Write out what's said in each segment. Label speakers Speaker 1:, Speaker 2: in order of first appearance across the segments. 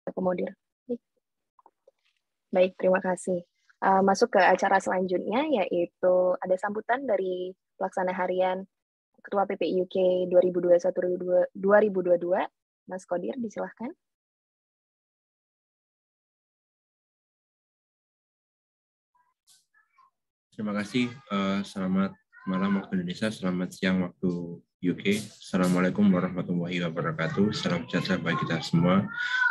Speaker 1: akomodir. Baik, terima kasih. Masuk ke acara selanjutnya, yaitu ada sambutan dari pelaksana harian Ketua PPI UK 2021-2022, Mas Qodir, disilahkan.
Speaker 2: Terima kasih. Selamat malam waktu Indonesia, selamat siang waktu UK. Assalamualaikum warahmatullahi wabarakatuh. Salam sejahtera bagi kita semua.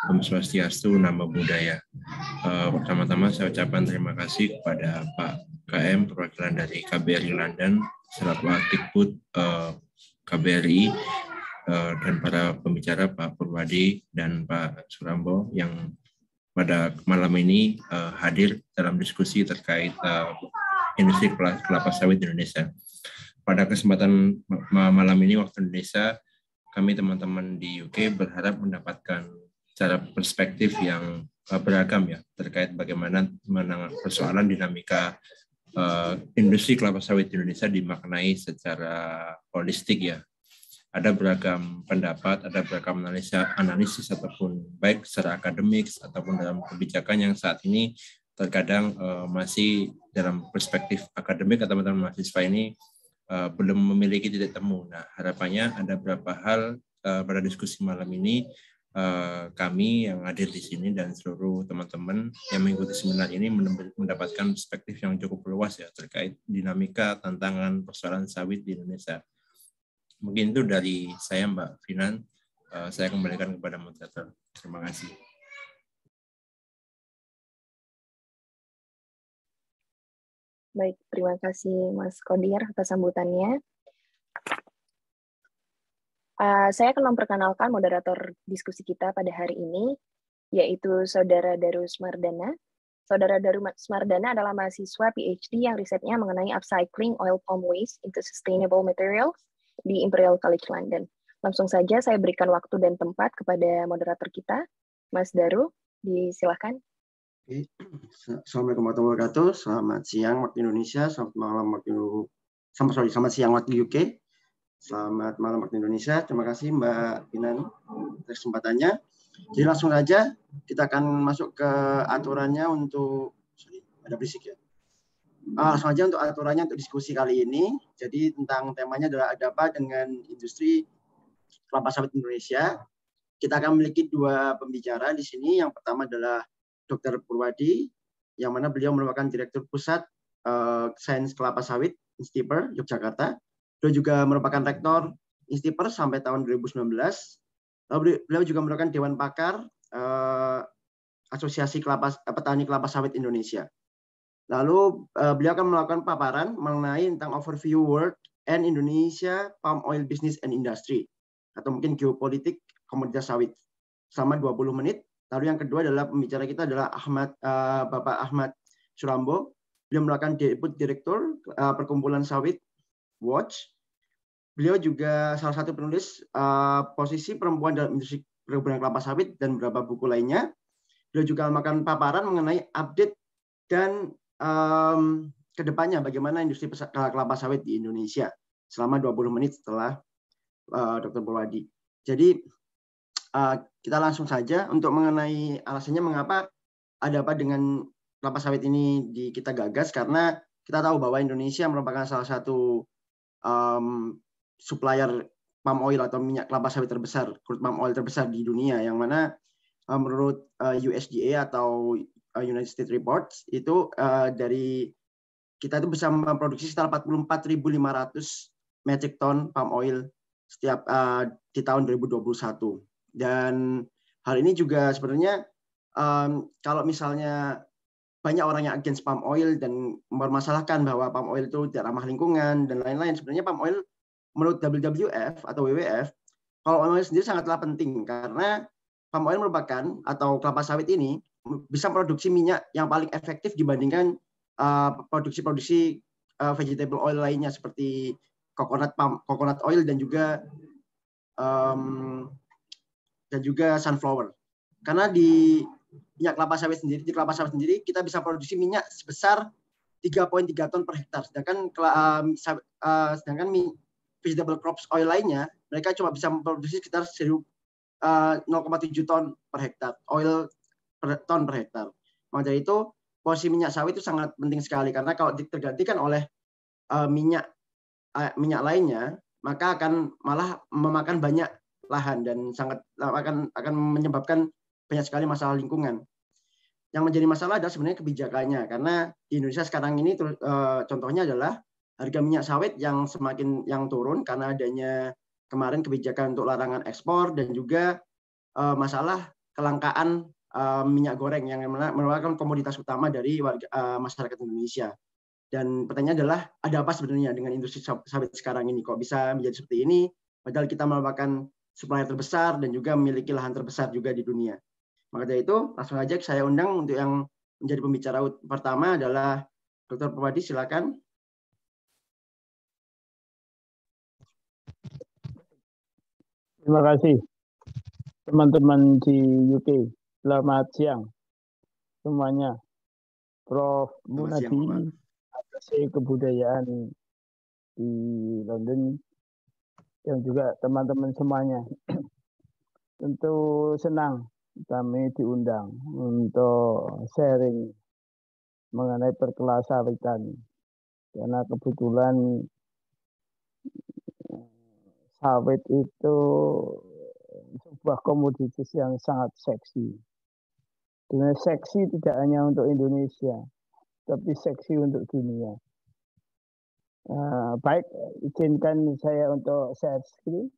Speaker 2: Om Swastiastu, Namo Buddhaya. Pertama-tama saya ucapkan terima kasih kepada Pak KM, perwakilan dari KBRI London, selaku Aktifbud KBRI, dan para pembicara Pak Purwadi dan Pak Surambo yang pada malam ini hadir dalam diskusi terkait industri kelapa sawit di Indonesia. Pada kesempatan malam ini waktu Indonesia, kami teman-teman di UK berharap mendapatkan cara perspektif yang beragam ya terkait bagaimana persoalan dinamika industri kelapa sawit di Indonesia dimaknai secara holistik ya. Ada beragam pendapat, ada beragam analisis ataupun baik secara akademik ataupun dalam kebijakan yang saat ini terkadang masih dalam perspektif akademik atau teman-teman mahasiswa ini belum memiliki titik temu. Nah, harapannya ada beberapa hal pada diskusi malam ini kami yang hadir di sini dan seluruh teman-teman yang mengikuti seminar ini mendapatkan perspektif yang cukup luas ya terkait dinamika, tantangan, persoalan sawit di Indonesia. Mungkin itu dari saya, Mbak Finan. Saya kembalikan kepada moderator. Terima kasih.
Speaker 1: Baik, terima kasih Mas Qodir atas sambutannya. Saya akan memperkenalkan moderator diskusi kita pada hari ini, yaitu Saudara Darus Mardana. Saudara Darus Mardana adalah mahasiswa PhD yang risetnya mengenai upcycling oil palm waste into sustainable materials di Imperial College London. Langsung saja saya berikan waktu dan tempat kepada moderator kita, Mas Daru, disilakan.
Speaker 3: Assalamualaikum warahmatullahi wabarakatuh. Selamat siang waktu Indonesia, selamat malam waktu selamat siang waktu UK. Selamat malam waktu Indonesia. Terima kasih Mbak Pinan atas kesempatannya. Jadi langsung saja kita akan masuk ke aturannya untuk ada berisik ya. Langsung aja untuk aturannya untuk diskusi kali ini. Jadi tentang temanya adalah ada apa dengan industri kelapa sawit Indonesia. Kita akan memiliki dua pembicara di sini. Yang pertama adalah Dr. Purwadi, yang mana beliau merupakan Direktur Pusat Sains Kelapa Sawit Instiper Yogyakarta. Beliau juga merupakan Rektor Instiper sampai tahun 2019. Lalu beliau juga merupakan Dewan Pakar Asosiasi Petani Kelapa Sawit Indonesia. Lalu beliau akan melakukan paparan mengenai tentang overview world and Indonesia palm oil business and industry, atau mungkin geopolitik komoditas sawit, selama 20 menit. Lalu yang kedua adalah pembicara kita adalah Bapak Ahmad Surambo. Beliau merupakan Deputi Direktur Perkumpulan Sawit Watch. Beliau juga salah satu penulis posisi perempuan dalam industri perkebunan kelapa sawit dan beberapa buku lainnya. Beliau juga melakukan paparan mengenai update dan kedepannya bagaimana industri kelapa sawit di Indonesia selama 20 menit setelah Dr. Purwadi. Jadi kita langsung saja untuk mengenai alasannya mengapa ada apa dengan kelapa sawit ini kita gagas, karena kita tahu bahwa Indonesia merupakan salah satu supplier palm oil atau minyak kelapa sawit terbesar, crude palm oil terbesar di dunia, yang mana menurut USDA atau United States Reports itu dari kita itu bisa memproduksi sekitar 44.500 metric ton palm oil setiap di tahun 2021. Dan hal ini juga sebenarnya kalau misalnya banyak orang yang against palm oil dan mempermasalahkan bahwa palm oil itu tidak ramah lingkungan dan lain-lain, sebenarnya palm oil menurut WWF atau WWF, palm oil sendiri sangatlah penting karena palm oil merupakan atau kelapa sawit ini bisa produksi minyak yang paling efektif dibandingkan produksi-produksi vegetable oil lainnya seperti coconut oil dan juga sunflower. Karena di minyak kelapa sawit sendiri kita bisa produksi minyak sebesar 3,3 ton per hektar. Sedangkan vegetable crops oil lainnya mereka cuma bisa memproduksi sekitar 0,7 ton per hektar, oil per ton per hektar. Maka dari itu posisi minyak sawit itu sangat penting sekali karena kalau tergantikan oleh minyak lainnya, maka akan malah memakan banyak lahan dan sangat akan menyebabkan banyak sekali masalah lingkungan. Yang menjadi masalah adalah sebenarnya kebijakannya, karena di Indonesia sekarang ini contohnya adalah harga minyak sawit yang semakin turun karena adanya kemarin kebijakan untuk larangan ekspor dan juga masalah kelangkaan minyak goreng yang merupakan komoditas utama dari masyarakat Indonesia. Dan pertanyaannya adalah ada apa sebenarnya dengan industri sawit sekarang ini? Kok bisa menjadi seperti ini? Padahal kita merupakan supplier terbesar dan juga memiliki lahan terbesar juga di dunia. Maka dari itu langsung aja saya undang untuk yang menjadi pembicara pertama adalah Dr. Perwadi, silakan.
Speaker 4: Terima kasih teman-teman di UK. Selamat siang semuanya. Prof. Munadi, Asosiasi Kebudayaan di London, dan juga teman-teman semuanya. Tentu senang kami diundang untuk sharing mengenai perkelasawitan, karena kebetulan sawit itu sebuah komoditas yang sangat seksi. Dengan seksi tidak hanya untuk Indonesia, tapi seksi untuk dunia. Baik, izinkan saya untuk share screen.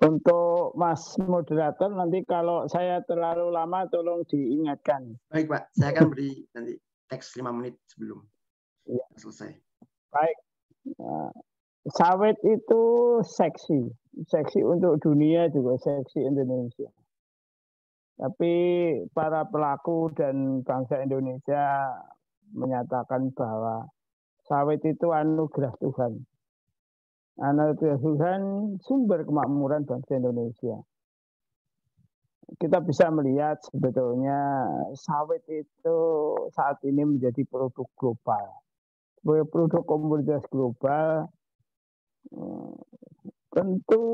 Speaker 4: Untuk Mas moderator, nanti kalau saya terlalu lama tolong diingatkan.
Speaker 3: Baik Pak, saya akan beri nanti teks 5 menit sebelum selesai.
Speaker 4: Baik, sawit itu seksi untuk dunia juga seksi Indonesia. Tapi para pelaku dan bangsa Indonesia menyatakan bahwa sawit itu anugerah Tuhan. Anugerah Tuhan, sumber kemakmuran bangsa Indonesia. Kita bisa melihat sebetulnya sawit itu saat ini menjadi produk global. Sebagai produk komoditas global, tentu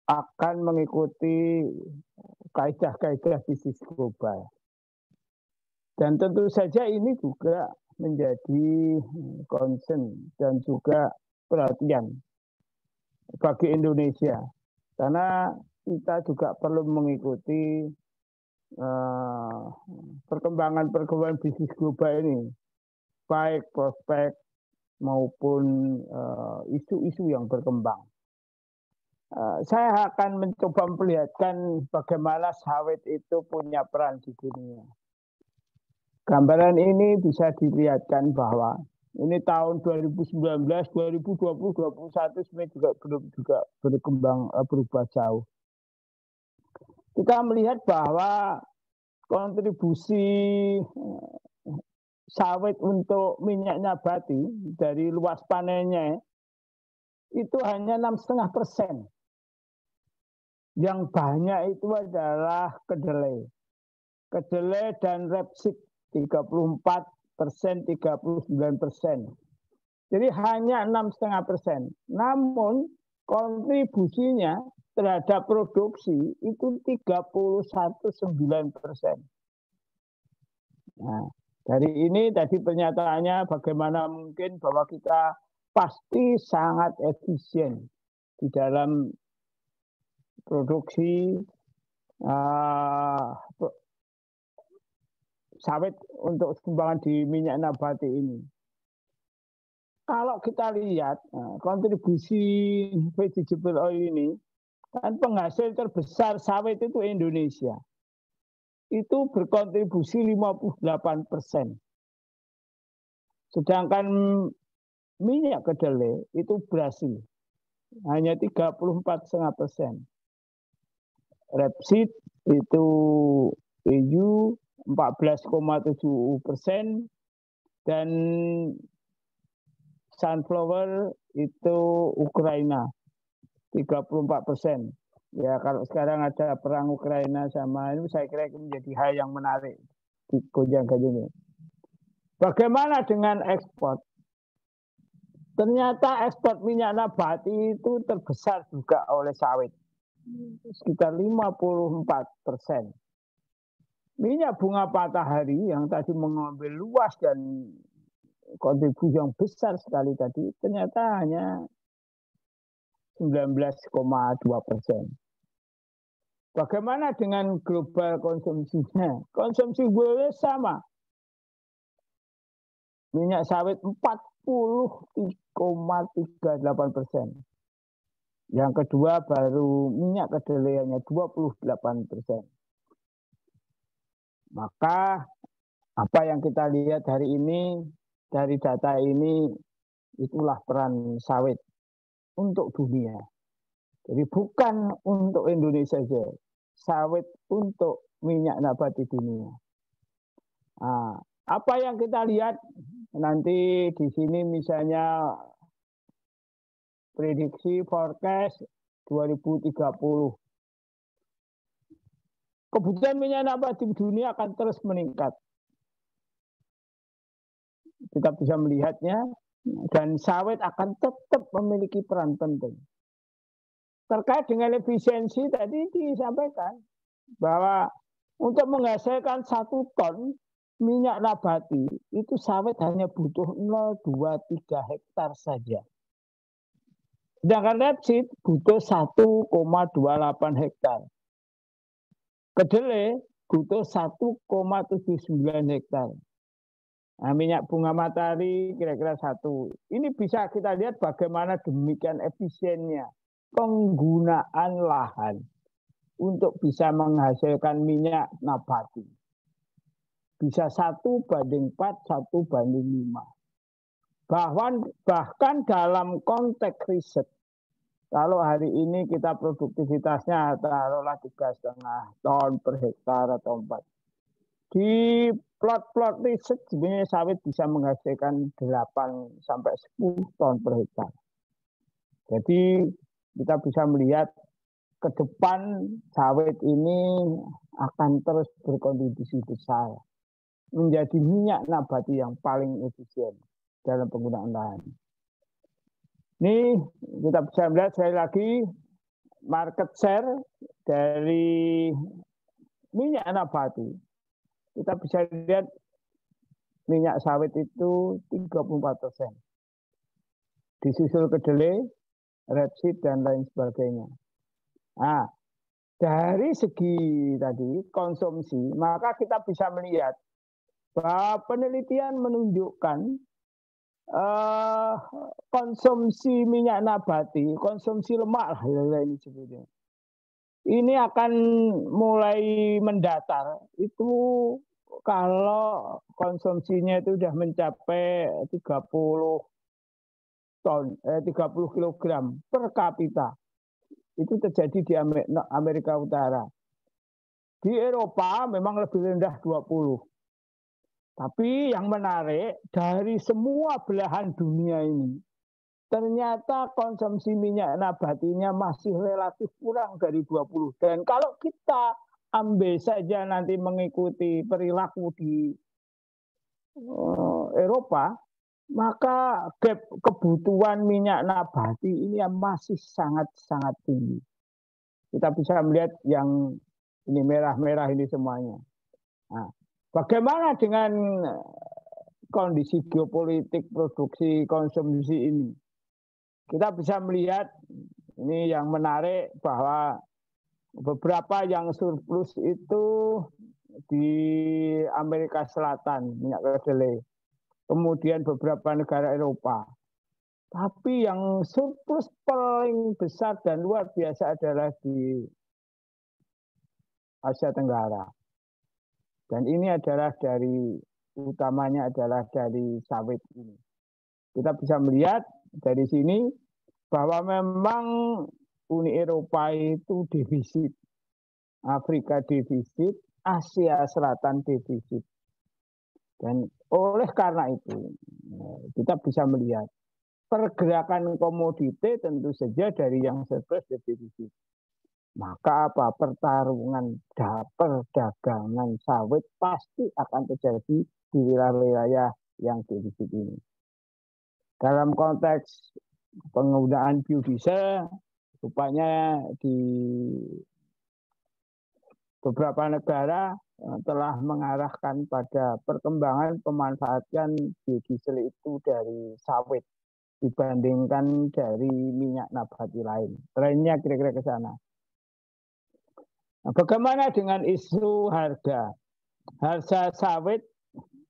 Speaker 4: akan mengikuti kaidah-kaidah bisnis global. Dan tentu saja ini juga menjadi concern dan juga perhatian bagi Indonesia, karena kita juga perlu mengikuti perkembangan bisnis global ini, baik prospek maupun isu-isu yang berkembang. Saya akan mencoba memperlihatkan bagaimana sawit itu punya peran di dunia. Gambaran ini bisa dilihatkan bahwa ini tahun 2019, 2020, 2021 sebenarnya juga belum berubah jauh. Kita melihat bahwa kontribusi sawit untuk minyak nabati dari luas panennya itu hanya 6,5%. Yang banyak itu adalah kedelai dan rapeseed 34%, 39%. Jadi hanya 6,5%. Namun kontribusinya terhadap produksi itu 31,9%. Nah, dari ini tadi pernyataannya bagaimana mungkin bahwa kita pasti sangat efisien di dalam produksi sawit untuk sumbangan di minyak nabati ini. Kalau kita lihat kontribusi vegetable oil ini, kan penghasil terbesar sawit itu Indonesia. Itu berkontribusi 58%. Sedangkan minyak kedelai itu Brasil. hanya 34,5%. Rapeseed itu EU 14,7%, dan sunflower itu Ukraina 34%. Ya kalau sekarang ada perang Ukraina sama ini, saya kira itu menjadi hal yang menarik di gonjang-ganjingnya. Bagaimana dengan ekspor? Ternyata ekspor minyak nabati itu terbesar juga oleh sawit, sekitar 54%. Minyak bunga matahari yang tadi mengambil luas dan kontribusi yang besar sekali tadi, ternyata hanya 19,2%. Bagaimana dengan global konsumsinya? Konsumsi global sama. Minyak sawit 40,38%. Yang kedua baru minyak kedelai hanya 28%. Maka apa yang kita lihat hari ini dari data ini, itulah peran sawit untuk dunia. Jadi bukan untuk Indonesia saja, sawit untuk minyak nabati dunia. Nah, apa yang kita lihat nanti di sini misalnya prediksi forecast 2030. Kebutuhan minyak nabati di dunia akan terus meningkat. Kita bisa melihatnya, dan sawit akan tetap memiliki peran penting. Terkait dengan efisiensi tadi disampaikan bahwa untuk menghasilkan 1 ton minyak nabati itu sawit hanya butuh 0,23 hektar saja. Sedangkan rapeseed butuh 1,28 hektar. Kedelai butuh 1,79 hektar. Nah, minyak bunga matahari kira-kira 1. Ini bisa kita lihat bagaimana demikian efisiennya penggunaan lahan untuk bisa menghasilkan minyak nabati. Bisa 1/4, 1/5. Bahkan dalam konteks riset, kalau hari ini kita produktivitasnya taruhlah 3,5 ton per hektar atau 4. Di plot-plot riset sebenarnya sawit bisa menghasilkan 8 sampai 10 ton per hektar. Jadi kita bisa melihat ke depan sawit ini akan terus berkontribusi besar menjadi minyak nabati yang paling efisien dalam penggunaan lahan. Ini kita bisa melihat sekali lagi market share dari minyak nabati. Kita bisa lihat minyak sawit itu 34%. Disusul kedelai, rapeseed, dan lain sebagainya. Nah, dari segi tadi konsumsi, maka kita bisa melihat bahwa penelitian menunjukkan konsumsi minyak nabati, konsumsi lemak lah ini sebetulnya. Ini akan mulai mendatar itu kalau konsumsinya itu sudah mencapai 30 kilogram per kapita. Itu terjadi di Amerika Utara. Di Eropa memang lebih rendah 20. Tapi yang menarik, dari semua belahan dunia ini, ternyata konsumsi minyak nabatinya masih relatif kurang dari 20. Dan kalau kita ambil saja nanti mengikuti perilaku di Eropa, maka gap kebutuhan minyak nabati ini masih sangat-sangat tinggi. Kita bisa melihat yang ini merah-merah ini semuanya. Nah, bagaimana dengan kondisi geopolitik produksi konsumsi ini? Kita bisa melihat ini yang menarik bahwa beberapa yang surplus itu di Amerika Selatan, minyak kedelai. Kemudian beberapa negara Eropa. Tapi yang surplus paling besar dan luar biasa adalah di Asia Tenggara. Dan ini adalah utamanya adalah dari sawit ini. Kita bisa melihat dari sini bahwa memang Uni Eropa itu defisit, Afrika defisit, Asia Selatan defisit. Dan oleh karena itu kita bisa melihat pergerakan komoditi tentu saja dari yang surplus ke defisit. Maka apa, pertarungan perdagangan sawit pasti akan terjadi di wilayah-wilayah yang defisit ini. Dalam konteks penggunaan biodiesel, rupanya di beberapa negara telah mengarahkan pada perkembangan pemanfaatan biodiesel itu dari sawit dibandingkan dari minyak nabati lain. Trennya kira-kira ke sana. Nah, bagaimana dengan isu harga? Harga sawit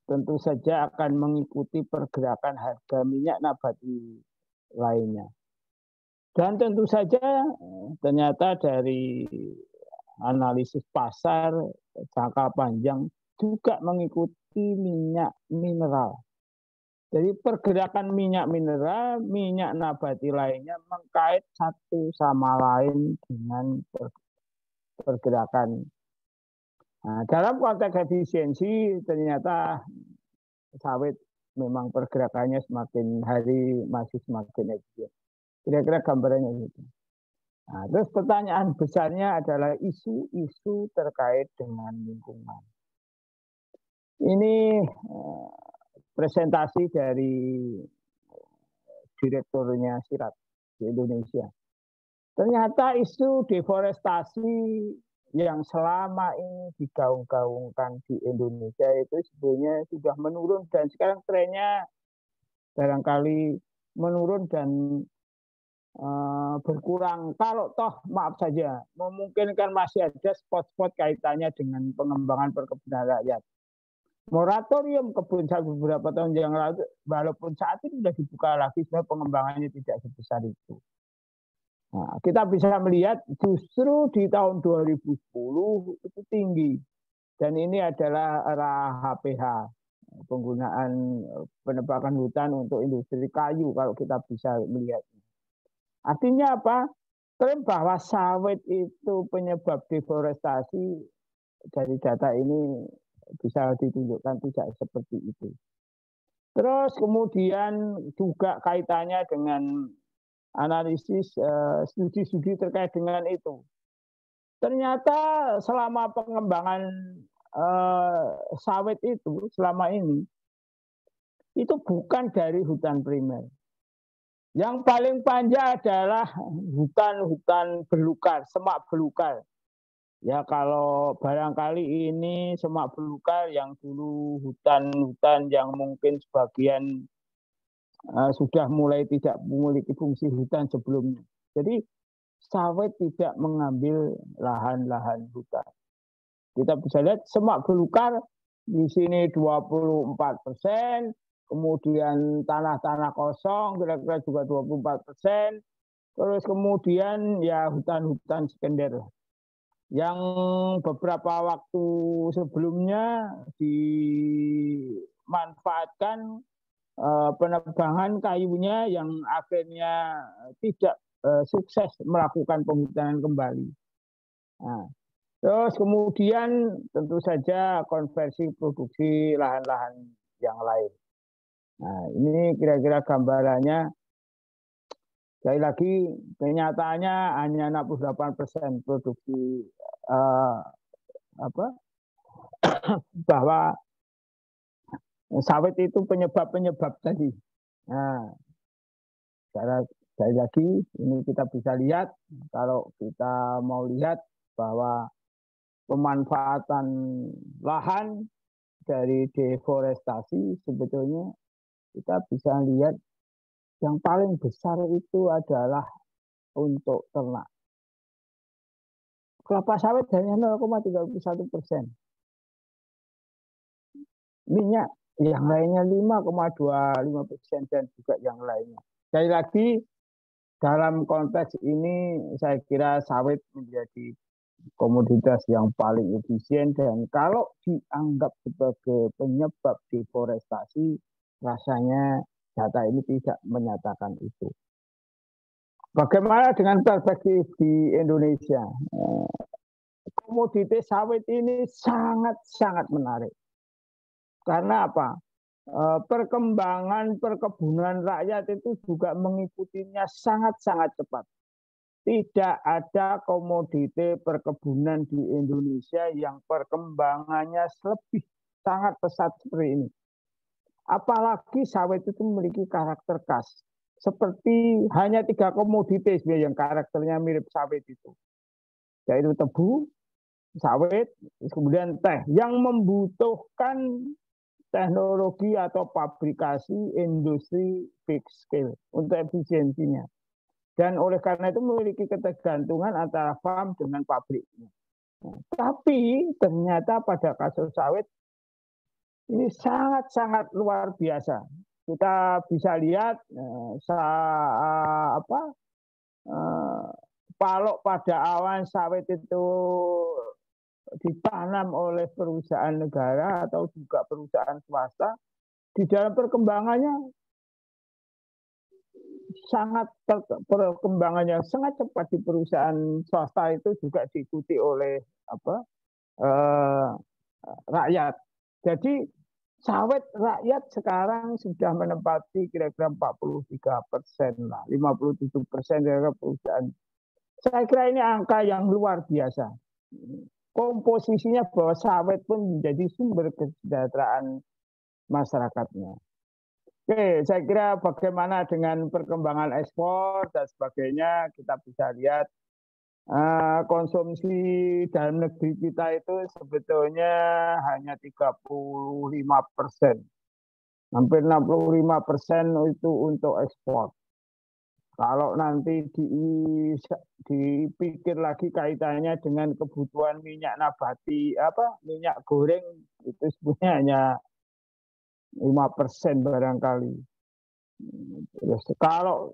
Speaker 4: tentu saja akan mengikuti pergerakan harga minyak nabati lainnya. Dan tentu saja ternyata dari analisis pasar jangka panjang juga mengikuti minyak mineral. Jadi pergerakan minyak mineral, minyak nabati lainnya mengkait satu sama lain dengan pergerakan. Nah, dalam konteks efisiensi ternyata sawit memang pergerakannya semakin hari masih semakin efisien. Kira-kira gambarannya gitu. Nah, terus pertanyaan besarnya adalah isu-isu terkait dengan lingkungan. Ini presentasi dari direkturnya Sirat di Indonesia. Ternyata isu deforestasi yang selama ini digaung-gaungkan di Indonesia itu sebenarnya sudah menurun dan sekarang trennya barangkali menurun dan berkurang. Kalau toh maaf saja memungkinkan masih ada spot-spot kaitannya dengan pengembangan perkebunan rakyat. Moratorium kebun sawit beberapa tahun yang lalu, walaupun saat ini sudah dibuka lagi, sebenarnya pengembangannya tidak sebesar itu. Nah, kita bisa melihat justru di tahun 2010 itu tinggi. Dan ini adalah era HPH, penggunaan penebangan hutan untuk industri kayu kalau kita bisa melihat. Artinya apa? Klaim bahwa sawit itu penyebab deforestasi dari data ini bisa ditunjukkan tidak seperti itu. Terus kemudian juga kaitannya dengan analisis studi-studi terkait dengan itu. Ternyata selama pengembangan sawit itu selama ini itu bukan dari hutan primer. Yang paling panjang adalah hutan-hutan belukar, semak belukar. Ya kalau barangkali ini semak belukar yang dulu hutan-hutan yang mungkin sebagian sudah mulai tidak memiliki fungsi hutan sebelumnya. Jadi sawit tidak mengambil lahan-lahan hutan. Kita bisa lihat semak belukar di sini 24%, kemudian tanah-tanah kosong kira-kira juga 24%, terus kemudian ya hutan-hutan sekunder yang beberapa waktu sebelumnya dimanfaatkan penebangan kayunya yang akhirnya tidak sukses melakukan penghutanan kembali. Nah, terus kemudian tentu saja konversi produksi lahan-lahan yang lain. Nah, ini kira-kira gambarannya. Sekali lagi, kenyataannya hanya 68% produksi bahwa sawit itu penyebab-penyebab tadi. Nah, sekali lagi ini kita bisa lihat kalau kita mau lihat bahwa pemanfaatan lahan dari deforestasi sebetulnya kita bisa lihat yang paling besar itu adalah untuk ternak. Kelapa sawit hanya 0,31%. Minyak yang lainnya 5,25% dan juga yang lainnya. Sekali lagi dalam konteks ini saya kira sawit menjadi komoditas yang paling efisien dan kalau dianggap sebagai penyebab deforestasi rasanya data ini tidak menyatakan itu. Bagaimana dengan perspektif di Indonesia? Komoditi sawit ini sangat-sangat menarik. Karena apa? Perkembangan perkebunan rakyat itu juga mengikutinya sangat-sangat cepat. Tidak ada komoditi perkebunan di Indonesia yang perkembangannya lebih sangat pesat seperti ini. Apalagi sawit itu memiliki karakter khas. Seperti hanya 3 komoditi yang karakternya mirip sawit itu. Yaitu tebu, sawit, kemudian teh. Yang membutuhkan teknologi atau pabrikasi industri big scale untuk efisiensinya. Dan oleh karena itu memiliki ketergantungan antara farm dengan pabriknya. Tapi ternyata pada kasus sawit ini sangat-sangat luar biasa. Kita bisa lihat palok pada awan sawit itu ditanam oleh perusahaan negara atau juga perusahaan swasta. Di dalam perkembangannya perkembangannya sangat cepat di perusahaan swasta itu juga diikuti oleh rakyat. Jadi sawit rakyat sekarang sudah menempati kira-kira 43% lah, 57% dari perusahaan. Saya kira ini angka yang luar biasa. Komposisinya bahwa sawit pun menjadi sumber kesejahteraan masyarakatnya. Oke, saya kira bagaimana dengan perkembangan ekspor dan sebagainya, kita bisa lihat konsumsi dalam negeri kita itu sebetulnya hanya 35%. Hampir 65% itu untuk ekspor. Kalau nanti dipikir lagi kaitannya dengan kebutuhan minyak nabati, minyak goreng, itu sebenarnya hanya 5% barangkali. Terus kalau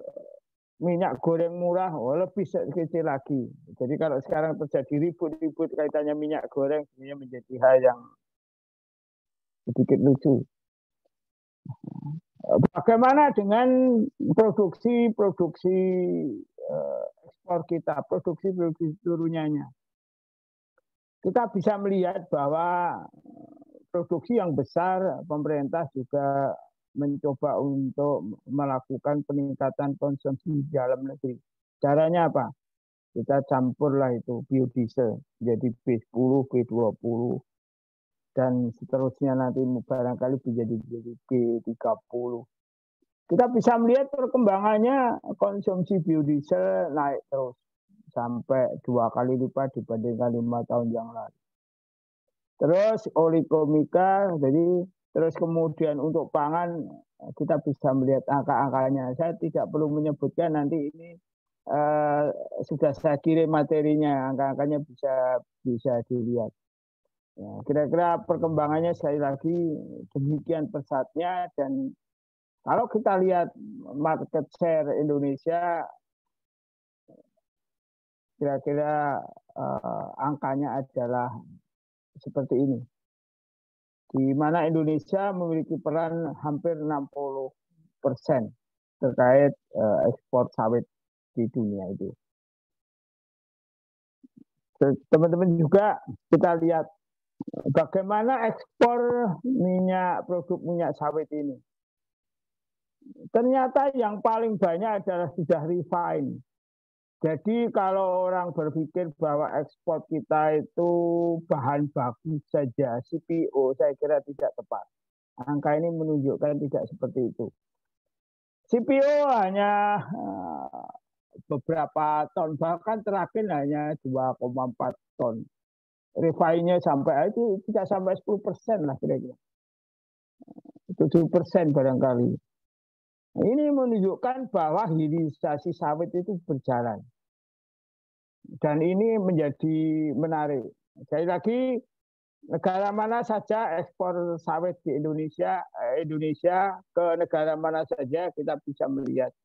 Speaker 4: minyak goreng murah, lebih kecil lagi. Jadi kalau sekarang terjadi ribut-ribut kaitannya minyak goreng, sebenarnya menjadi hal yang sedikit lucu. Bagaimana dengan produksi ekspor kita, produksi seluruhnya? Kita bisa melihat bahwa produksi yang besar, pemerintah juga mencoba untuk melakukan peningkatan konsumsi di dalam negeri. Caranya apa? Kita campurlah itu biodiesel, jadi B10, B20, dan seterusnya nanti barangkali menjadi B30. Kita bisa melihat perkembangannya konsumsi biodiesel naik terus sampai 2 kali lipat dibandingkan 5 tahun yang lalu. Terus olikomika, jadi terus kemudian untuk pangan kita bisa melihat angka-angkanya. Saya tidak perlu menyebutkan, nanti ini sudah saya kirim materinya, angka-angkanya bisa dilihat. Ya, kira-kira perkembangannya sekali lagi demikian pesatnya, dan kalau kita lihat market share Indonesia, kira-kira angkanya adalah seperti ini, di mana Indonesia memiliki peran hampir 60% terkait ekspor sawit di dunia itu. Teman-teman juga kita lihat bagaimana ekspor produk minyak sawit ini. Ternyata yang paling banyak adalah sudah refine. Jadi kalau orang berpikir bahwa ekspor kita itu bahan baku saja, CPO, saya kira tidak tepat. Angka ini menunjukkan tidak seperti itu. CPO hanya beberapa ton, bahkan terakhir hanya 2,4 ton. Refine-nya sampai itu tidak sampai 10% lah kira-kira. 7% barangkali. Ini menunjukkan bahwa hilirisasi sawit itu berjalan. Dan ini menjadi menarik. Sekali lagi, negara mana saja ekspor sawit di Indonesia ke negara mana saja kita bisa melihat.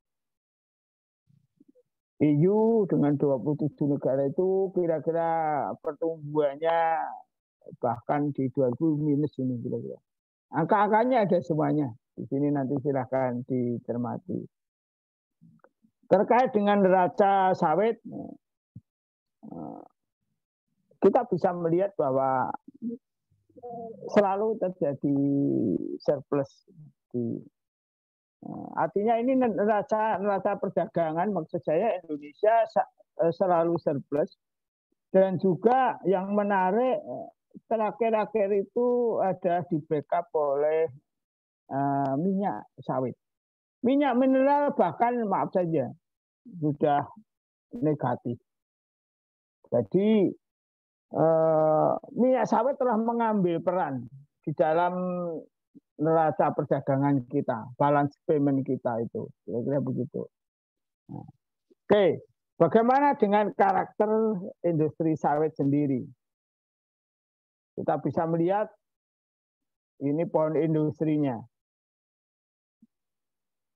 Speaker 4: EU dengan 27 negara itu kira-kira pertumbuhannya bahkan di 2000 minus ini kira-kira. Angka-angkanya ada semuanya. Di sini nanti silahkan dicermati. Terkait dengan neraca sawit, kita bisa melihat bahwa selalu terjadi surplus. Artinya ini neraca perdagangan, maksud saya Indonesia selalu surplus. Dan juga yang menarik terakhir-akhir itu ada di backup oleh minyak sawit. Minyak mineral bahkan maaf saja sudah negatif. Jadi minyak sawit telah mengambil peran di dalam neraca perdagangan kita, balance payment kita itu, kira-kira begitu. Nah, oke, bagaimana dengan karakter industri sawit sendiri? Kita bisa melihat ini poin industrinya.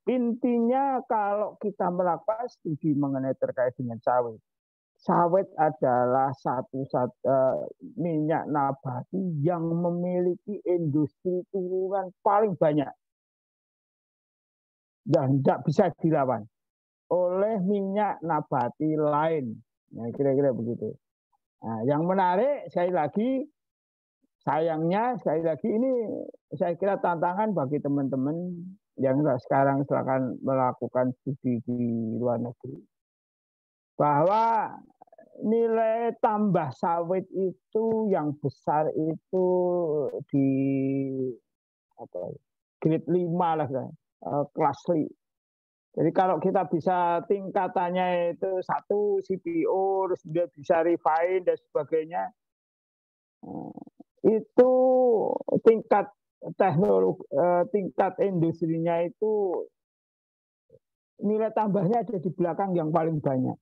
Speaker 4: Intinya kalau kita melakukan studi mengenai terkait dengan sawit, sawit adalah minyak nabati yang memiliki industri turunan paling banyak dan tidak bisa dilawan oleh minyak nabati lain. Nah, kira-kira begitu. Nah, yang menarik sekali lagi, sayangnya sekali lagi ini saya kira tantangan bagi teman-teman yang sekarang silakan melakukan studi di luar negeri, bahwa nilai tambah sawit itu yang besar itu di grade 5 lah, kelas 5. Jadi kalau kita bisa tingkatannya itu 1 CPO, terus dia bisa refine dan sebagainya, itu tingkat teknologi, tingkat industrinya itu nilai tambahnya ada di belakang yang paling banyak.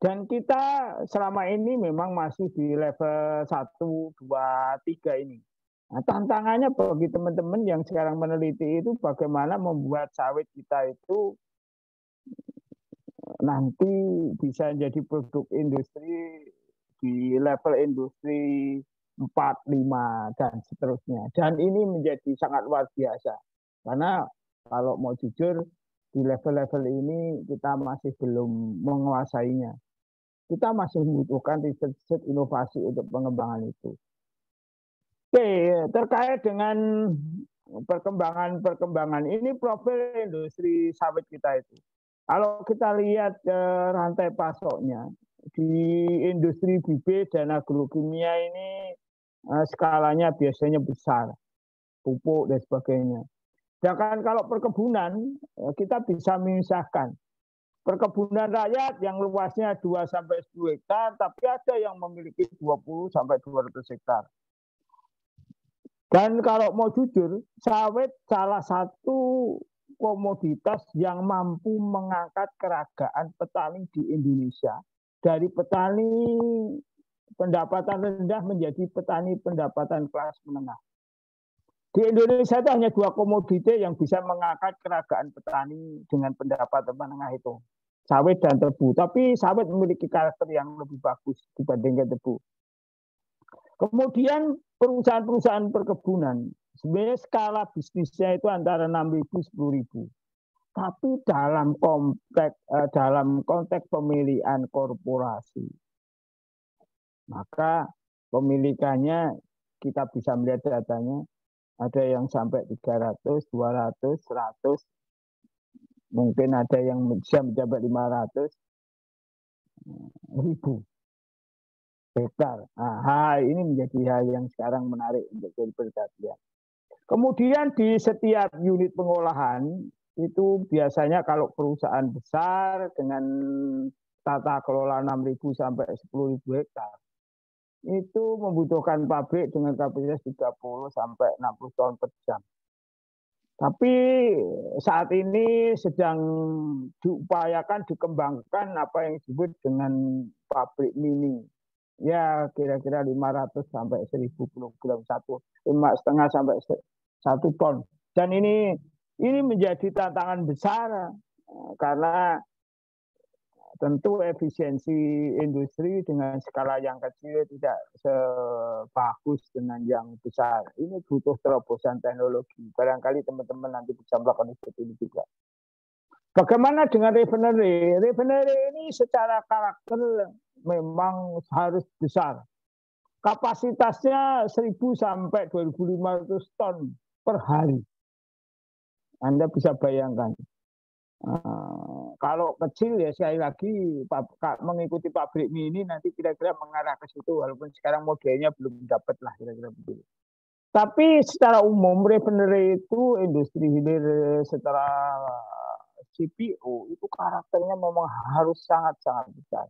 Speaker 4: Dan kita selama ini memang masih di level 1, 2, 3 ini. Nah, tantangannya bagi teman-teman yang sekarang meneliti itu bagaimana membuat sawit kita itu nanti bisa jadi produk industri di level industri 4, 5, dan seterusnya. Dan ini menjadi sangat luar biasa. Karena kalau mau jujur, di level-level ini kita masih belum menguasainya. Kita masih membutuhkan riset inovasi untuk pengembangan itu. Oke, terkait dengan perkembangan ini, profil industri sawit kita itu. Kalau kita lihat rantai pasoknya, di industri bibit dan agrokimia ini skalanya biasanya besar, pupuk dan sebagainya. Sedangkan kalau perkebunan, kita bisa memisahkan. Perkebunan rakyat yang luasnya 2-10 hektar, tapi ada yang memiliki 20-200 hektar. Dan kalau mau jujur, sawit salah satu komoditas yang mampu mengangkat keragaan petani di Indonesia dari petani pendapatan rendah menjadi petani pendapatan kelas menengah. Di Indonesia itu hanya 2 komoditi yang bisa mengangkat keragaan petani dengan pendapatan menengah itu, sawit dan tebu. Tapi sawit memiliki karakter yang lebih bagus dibandingkan tebu. Kemudian perusahaan-perusahaan perkebunan, sebenarnya skala bisnisnya itu antara 6.000 10.000. Tapi dalam konteks pemilihan korporasi, maka pemilikannya kita bisa melihat datanya, ada yang sampai 300, 200, 100, mungkin ada yang bisa mencapai 500 ribu hektar. Nah, ini menjadi hal yang sekarang menarik untuk jadi perhatian. Kemudian di setiap unit pengolahan itu biasanya kalau perusahaan besar dengan tata kelola 6.000 sampai 10.000 hektar itu membutuhkan pabrik dengan kapasitas 30 sampai 60 ton per jam. Tapi saat ini sedang diupayakan dikembangkan apa yang disebut dengan pabrik mini. Ya kira-kira 500 sampai 1.000 kilogram, 5,5 sampai 1 ton. Dan ini menjadi tantangan besar karena tentu efisiensi industri dengan skala yang kecil tidak sebagus dengan yang besar. Ini butuh terobosan teknologi. Barangkali teman-teman nanti bisa melakukan seperti ini juga. Bagaimana dengan refinery? Refinery ini secara karakter memang harus besar. Kapasitasnya 1.000 sampai 2.500 ton per hari. Anda bisa bayangkan. Kalau kecil ya sekali lagi mengikuti pabrik mini nanti kira-kira mengarah ke situ, walaupun sekarang modelnya belum dapat lah kira-kira begitu. Tapi secara umum refinery itu industri hilir setelah CPO itu karakternya memang harus sangat-sangat besar.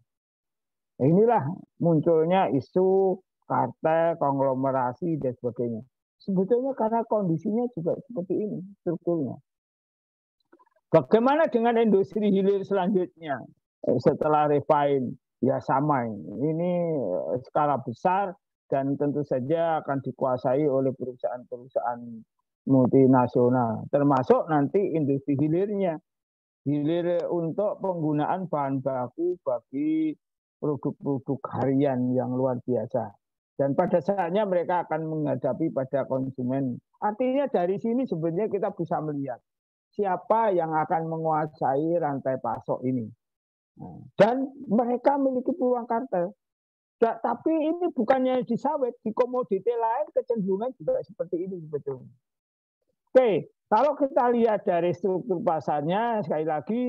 Speaker 4: Nah, inilah munculnya isu kartel, konglomerasi dan sebagainya. Sebetulnya karena kondisinya juga seperti ini strukturnya. Bagaimana dengan industri hilir selanjutnya setelah refine? Ya sama ini skala besar dan tentu saja akan dikuasai oleh perusahaan-perusahaan multinasional, termasuk nanti industri hilirnya. Hilir untuk penggunaan bahan baku bagi produk-produk harian yang luar biasa. Dan pada saatnya mereka akan menghadapi pada konsumen. Artinya dari sini sebenarnya kita bisa melihat siapa yang akan menguasai rantai pasok ini. Dan mereka memiliki peluang kartel. Tapi ini bukannya di sawit, di komoditi lain kecenderungan juga seperti ini sebetulnya. Oke, kalau kita lihat dari struktur pasarnya, sekali lagi,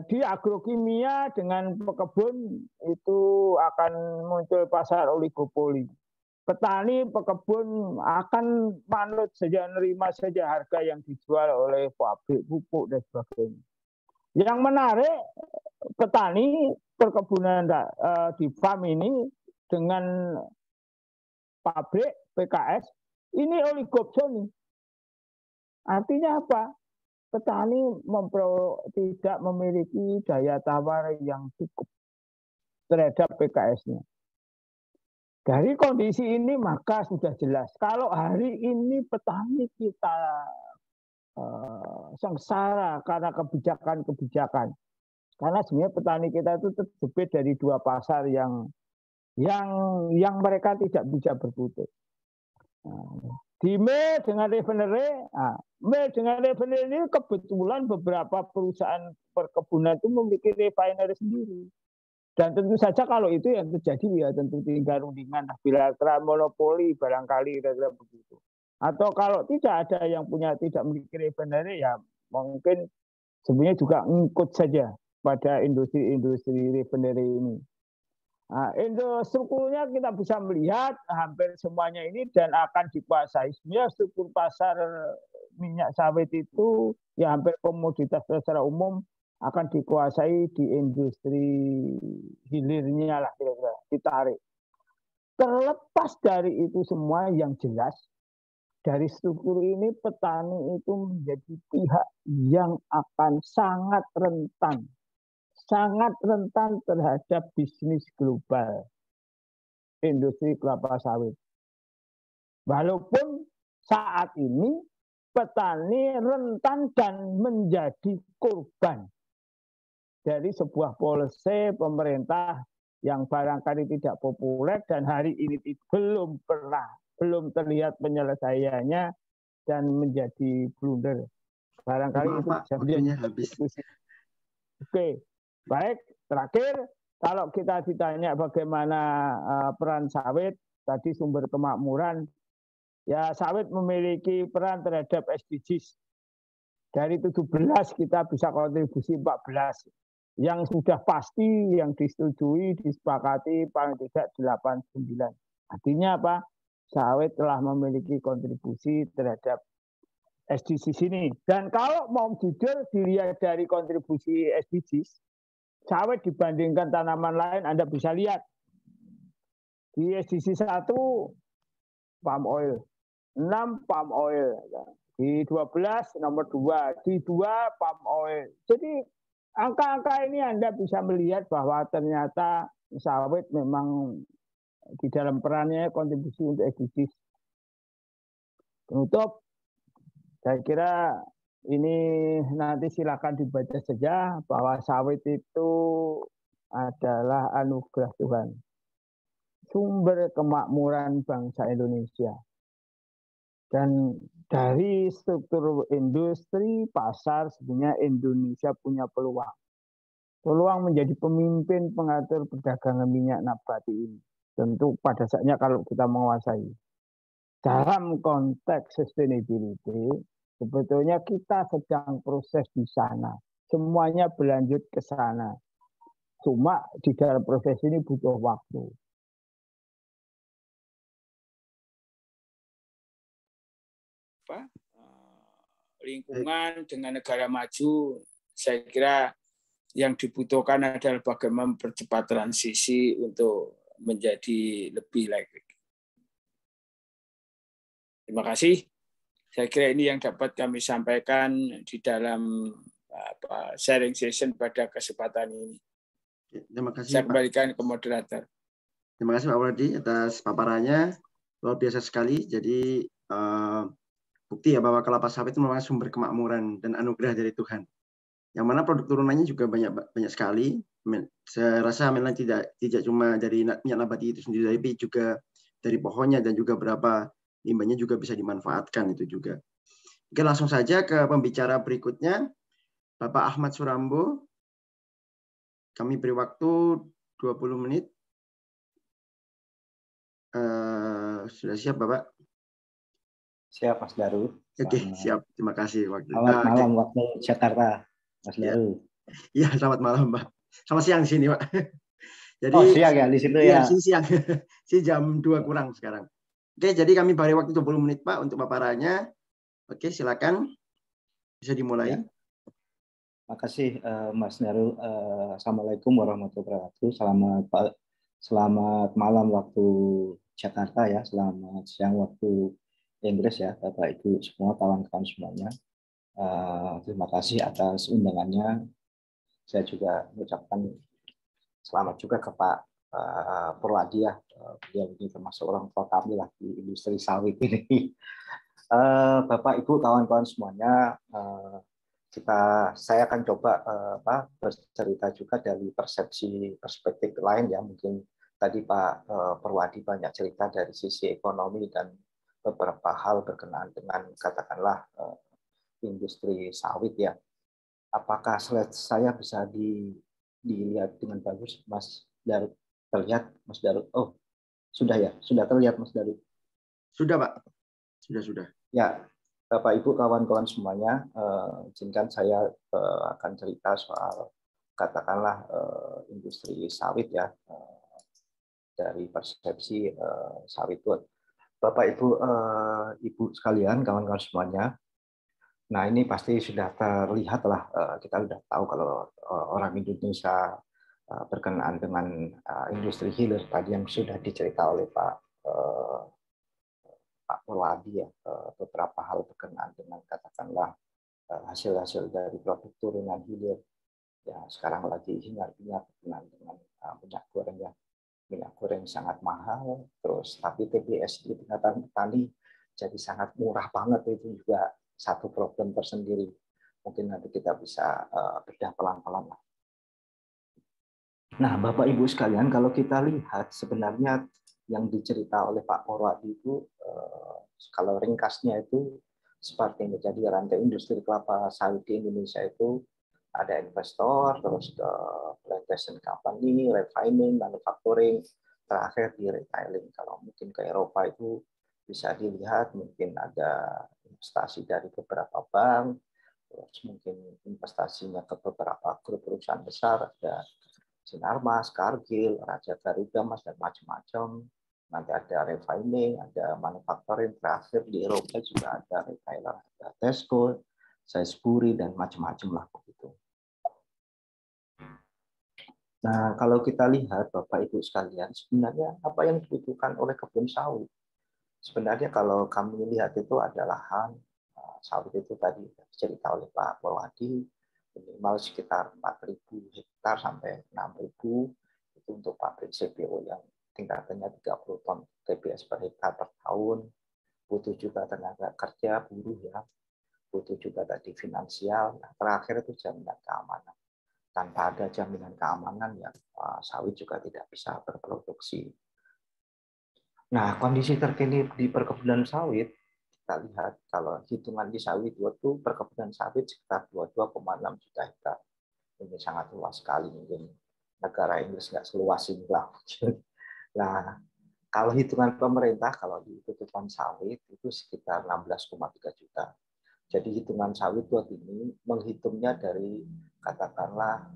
Speaker 4: di agrokimia dengan pekebun itu akan muncul pasar oligopoli. Petani, pekebun akan manut saja, nerima saja harga yang dijual oleh pabrik pupuk dan sebagainya. Yang menarik, petani perkebunan di farm ini dengan pabrik PKS, ini oligopoli. Artinya apa? Petani tidak memiliki daya tawar yang cukup terhadap PKS-nya. Dari kondisi ini maka sudah jelas kalau hari ini petani kita sengsara karena kebijakan-kebijakan. Karena sebenarnya petani kita itu terjepit dari dua pasar yang mereka tidak bisa berputus. Di Mei dengan refinery, ini kebetulan beberapa perusahaan perkebunan itu memiliki refinery sendiri. Dan tentu saja kalau itu yang terjadi ya tentu tinggal rundingan bilateral monopoli barangkali kira-kira begitu. Atau kalau tidak ada yang tidak memiliki refinery ya mungkin sebenarnya juga ngikut saja pada industri refinery ini. Nah, strukturnya kita bisa melihat hampir semuanya ini dan akan dikuasai. Sebenarnya struktur pasar minyak sawit itu ya hampir komoditas secara umum akan dikuasai di industri hilirnya lah kira-kira ditarik. Terlepas dari itu semua yang jelas dari struktur ini petani itu menjadi pihak yang akan sangat rentan terhadap bisnis global industri kelapa sawit. Walaupun saat ini petani rentan dan menjadi korban dari sebuah policy pemerintah yang barangkali tidak populer dan hari ini belum terlihat penyelesaiannya dan menjadi blunder. Barangkali itu bisa habis. Oke, baik. Terakhir, kalau kita ditanya bagaimana peran sawit, tadi sumber kemakmuran, ya sawit memiliki peran terhadap SDGs. Dari 17 kita bisa kontribusi 14. Yang sudah pasti, yang disetujui, disepakati paling tidak 89. Artinya apa? Sawit telah memiliki kontribusi terhadap SDGs ini. Dan kalau mau jujur dilihat dari kontribusi SDGs, sawit dibandingkan tanaman lain Anda bisa lihat. Di SDGs 1, palm oil. 6, palm oil. Di 12, nomor 2. Di 2, palm oil. Jadi angka-angka ini Anda bisa melihat bahwa ternyata sawit memang di dalam perannya kontribusi untuk SDGs. Penutup, saya kira ini nanti silakan dibaca saja bahwa sawit itu adalah anugerah Tuhan. Sumber kemakmuran bangsa Indonesia. Dan dari struktur industri, pasar, sebenarnya Indonesia punya peluang. Peluang menjadi pemimpin pengatur perdagangan minyak nabati ini. Tentu pada saatnya kalau kita menguasai. Dalam konteks sustainability, sebetulnya kita sedang proses di sana. Semuanya berlanjut ke sana. Cuma di dalam proses ini butuh waktu.
Speaker 5: Lingkungan dengan negara maju, saya kira yang dibutuhkan adalah bagaimana mempercepat transisi untuk menjadi lebih baik. Terima kasih. Saya kira ini yang dapat kami sampaikan di dalam sharing session pada kesempatan ini.
Speaker 3: Terima kasih.
Speaker 5: Saya kembalikan ke moderator.
Speaker 3: Terima kasih Pak Wardi atas paparannya, luar biasa sekali. Jadi bukti ya bahwa kelapa sawit itu merupakan sumber kemakmuran dan anugerah dari Tuhan. Yang mana produk turunannya juga banyak sekali. Saya rasa memang tidak cuma dari minyak nabati itu sendiri, tapi juga dari pohonnya dan juga berapa limbahnya juga bisa dimanfaatkan itu juga. Oke, langsung saja ke pembicara berikutnya, Bapak Ahmad Surambo. Kami beri waktu 20 menit. Sudah siap, Bapak?
Speaker 6: Siap, Mas Daru.
Speaker 3: Oke, siap. Terima kasih.
Speaker 6: Selamat malam waktu Jakarta, Mas Daru.
Speaker 3: Iya, selamat malam, Pak. Selamat siang di sini, Pak. Jadi,
Speaker 6: siang ya di situ ya?
Speaker 3: Iya, siang. Si jam 2 kurang sekarang. Oke, jadi kami beri waktu 20 menit, Pak, untuk paparannya. Oke, silakan. Bisa dimulai. Ya.
Speaker 6: Makasih, Mas Daru. Assalamualaikum warahmatullahi wabarakatuh. Selamat malam waktu Jakarta ya. Selamat siang waktu Inggris ya, Bapak Ibu semua, kawan-kawan semuanya. Terima kasih atas undangannya. Saya juga mengucapkan selamat juga ke Pak Purwadi ya. Beliau ini termasuk orang tua kami lah di industri sawit ini. Bapak Ibu kawan-kawan semuanya, saya akan coba bercerita juga dari perspektif lain ya. Mungkin tadi Pak Purwadi banyak cerita dari sisi ekonomi dan beberapa hal berkenaan dengan katakanlah industri sawit ya. Apakah slide saya bisa dilihat dengan bagus, Mas Daru? Terlihat, Mas Daru? Oh, sudah ya? Sudah terlihat, Mas Daru?
Speaker 3: Sudah, Pak. Sudah.
Speaker 6: Ya, Bapak Ibu kawan-kawan semuanya, izinkan saya akan cerita soal katakanlah industri sawit ya, dari persepsi sawit wood. Bapak Ibu Ibu sekalian, kawan-kawan semuanya. Nah, ini pasti sudah terlihat lah, kita sudah tahu kalau orang Indonesia berkenaan dengan industri hilir tadi yang sudah diceritakan oleh Pak Purwadi ya, beberapa hal berkenaan dengan katakanlah hasil-hasil dari produk turunan hilir ya, sekarang lagi hingar-bingar berkenaan dengan minyak goreng ya, minyak goreng sangat mahal, terus tapi TBS di tingkatan petani jadi sangat murah banget, itu juga satu problem tersendiri. Mungkin nanti kita bisa bedah pelan-pelan lah. Nah, Bapak Ibu sekalian, kalau kita lihat sebenarnya yang dicerita oleh Pak Purwadi itu, kalau ringkasnya itu seperti ini. Jadi rantai industri kelapa sawit di Indonesia itu ada investor, terus plantation company, refining, manufacturing, terakhir di retailing. Kalau mungkin ke Eropa itu bisa dilihat mungkin ada investasi dari beberapa bank, terus mungkin investasinya ke beberapa grup perusahaan besar, ada Sinarmas, Cargill, Raja Garuda Mas, dan macam-macam. Nanti ada refining, ada manufacturing, terakhir di Eropa juga ada retailer, ada Tesco, Sainsbury, dan macam-macam lah begitu. Nah, kalau kita lihat Bapak Ibu sekalian, sebenarnya apa yang dibutuhkan oleh kebun sawit? Sebenarnya kalau kami lihat itu ada lahan sawit itu tadi cerita oleh Pak Purwadi, minimal sekitar 4.000 hektar sampai 6.000 itu untuk pabrik CPO yang tingkatannya 30 ton TBS per hektar per tahun. Butuh juga tenaga kerja, buruh ya, butuh juga tadi finansial. Nah, terakhir itu jaminan keamanan. Tanpa ada jaminan keamanan ya sawit juga tidak bisa berproduksi. Nah, kondisi terkini di perkebunan sawit, kita kita lihat kalau hitungan di sawit itu perkebunan sawit sekitar 22,6 juta hektar. Ini sangat luas sekali, mungkin negara Inggris nggak seluas ini lah. Nah, kalau hitungan pemerintah, kalau di tutupan sawit itu sekitar 16,3 juta. Jadi hitungan sawit buat ini menghitungnya dari katakanlah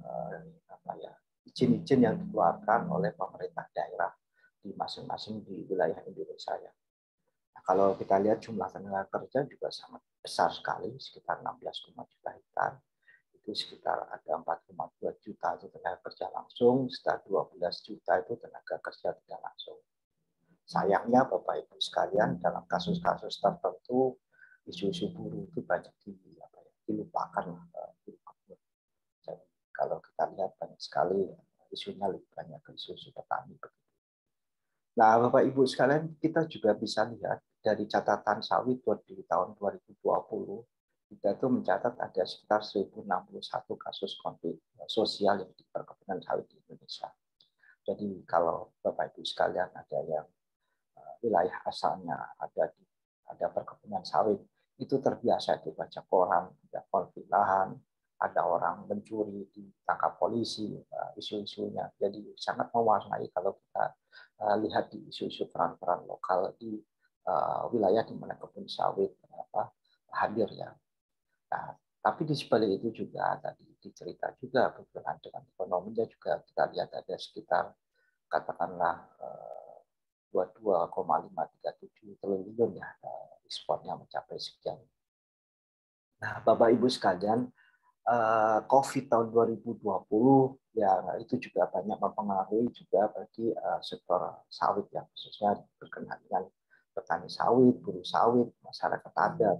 Speaker 6: izin-izin yang dikeluarkan oleh pemerintah daerah di masing-masing di wilayah Indonesia ya. Nah, kalau kita lihat jumlah tenaga kerja juga sangat besar sekali, sekitar 16,5 juta hektar. Itu sekitar ada 4,2 juta itu tenaga kerja langsung, sekitar 12 juta itu tenaga kerja tidak langsung. Sayangnya Bapak Ibu sekalian, dalam kasus-kasus tertentu isu-isu buruh itu banyak dilupakan. Jadi kalau kita lihat banyak sekali isunya lebih banyak ke isu-isu petani. Nah, Bapak Ibu sekalian, kita juga bisa lihat dari catatan sawit di tahun 2020, kita itu mencatat ada sekitar 1061 kasus konflik sosial yang di perkebunan sawit di Indonesia. Jadi kalau Bapak Ibu sekalian ada yang wilayah asalnya ada perkebunan sawit, itu terbiasa itu baca koran, ada konflik lahan, ada orang mencuri ditangkap polisi, isu-isunya. Jadi sangat mewarnai kalau kita lihat di isu-isu peran-peran lokal di wilayah di mana kebun sawit hadir ya. Nah, tapi di sebalik itu juga tadi dicerita juga berkenaan dengan ekonominya juga kita lihat ada sekitar katakanlah 22,537 triliun ya ekspornya mencapai sekian. Nah, Bapak Ibu sekalian, COVID tahun 2020 ya itu juga banyak mempengaruhi juga bagi sektor sawit ya, khususnya berkenaan dengan petani sawit, buruh sawit, masyarakat adat.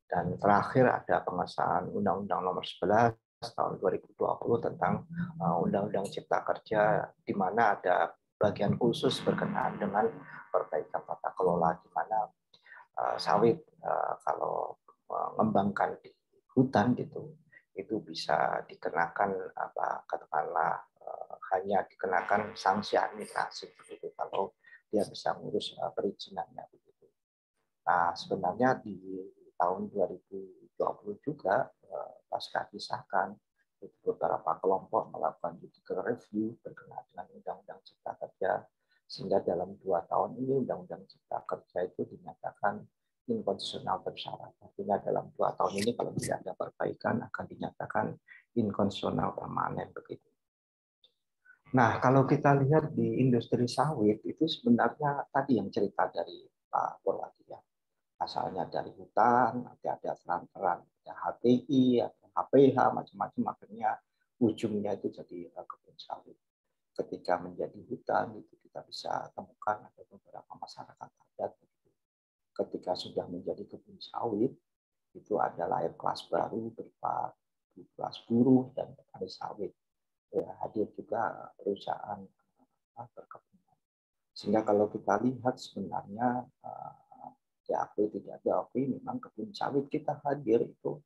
Speaker 6: Dan terakhir ada pengesahan Undang-Undang Nomor 11 tahun 2020 tentang Undang-Undang Cipta Kerja, di mana ada bagian khusus berkenaan dengan perbaikan tata kelola, di mana sawit kalau mengembangkan di hutan gitu, itu bisa dikenakan katakanlah hanya dikenakan sanksi administrasi begitu kalau dia bisa ngurus perizinannya begitu. Nah, sebenarnya di tahun 2020 juga pasca disahkan beberapa kelompok melakukan judicial review berkenaan dengan Undang-Undang Cipta Kerja, sehingga dalam 2 tahun ini Undang-Undang Cipta Kerja itu dinyatakan inkonstitusional bersyarat. Artinya dalam 2 tahun ini kalau tidak ada perbaikan akan dinyatakan inkonstitusional permanen begitu. Nah, kalau kita lihat di industri sawit itu sebenarnya tadi yang cerita dari Pak Purwadi ya. Asalnya dari hutan, nanti ada peran-peran, ada HTI, ada HPH, macam-macam, akhirnya ujungnya itu jadi kebun sawit. Ketika menjadi hutan, itu kita bisa temukan ada beberapa masyarakat adat. Ketika sudah menjadi kebun sawit, itu ada lahir kelas baru berupa kelas buruh dan petani sawit. Ya, hadir juga perusahaan perkebunan. Sehingga kalau kita lihat sebenarnya diakui tidak diakui, memang kebun sawit kita hadir itu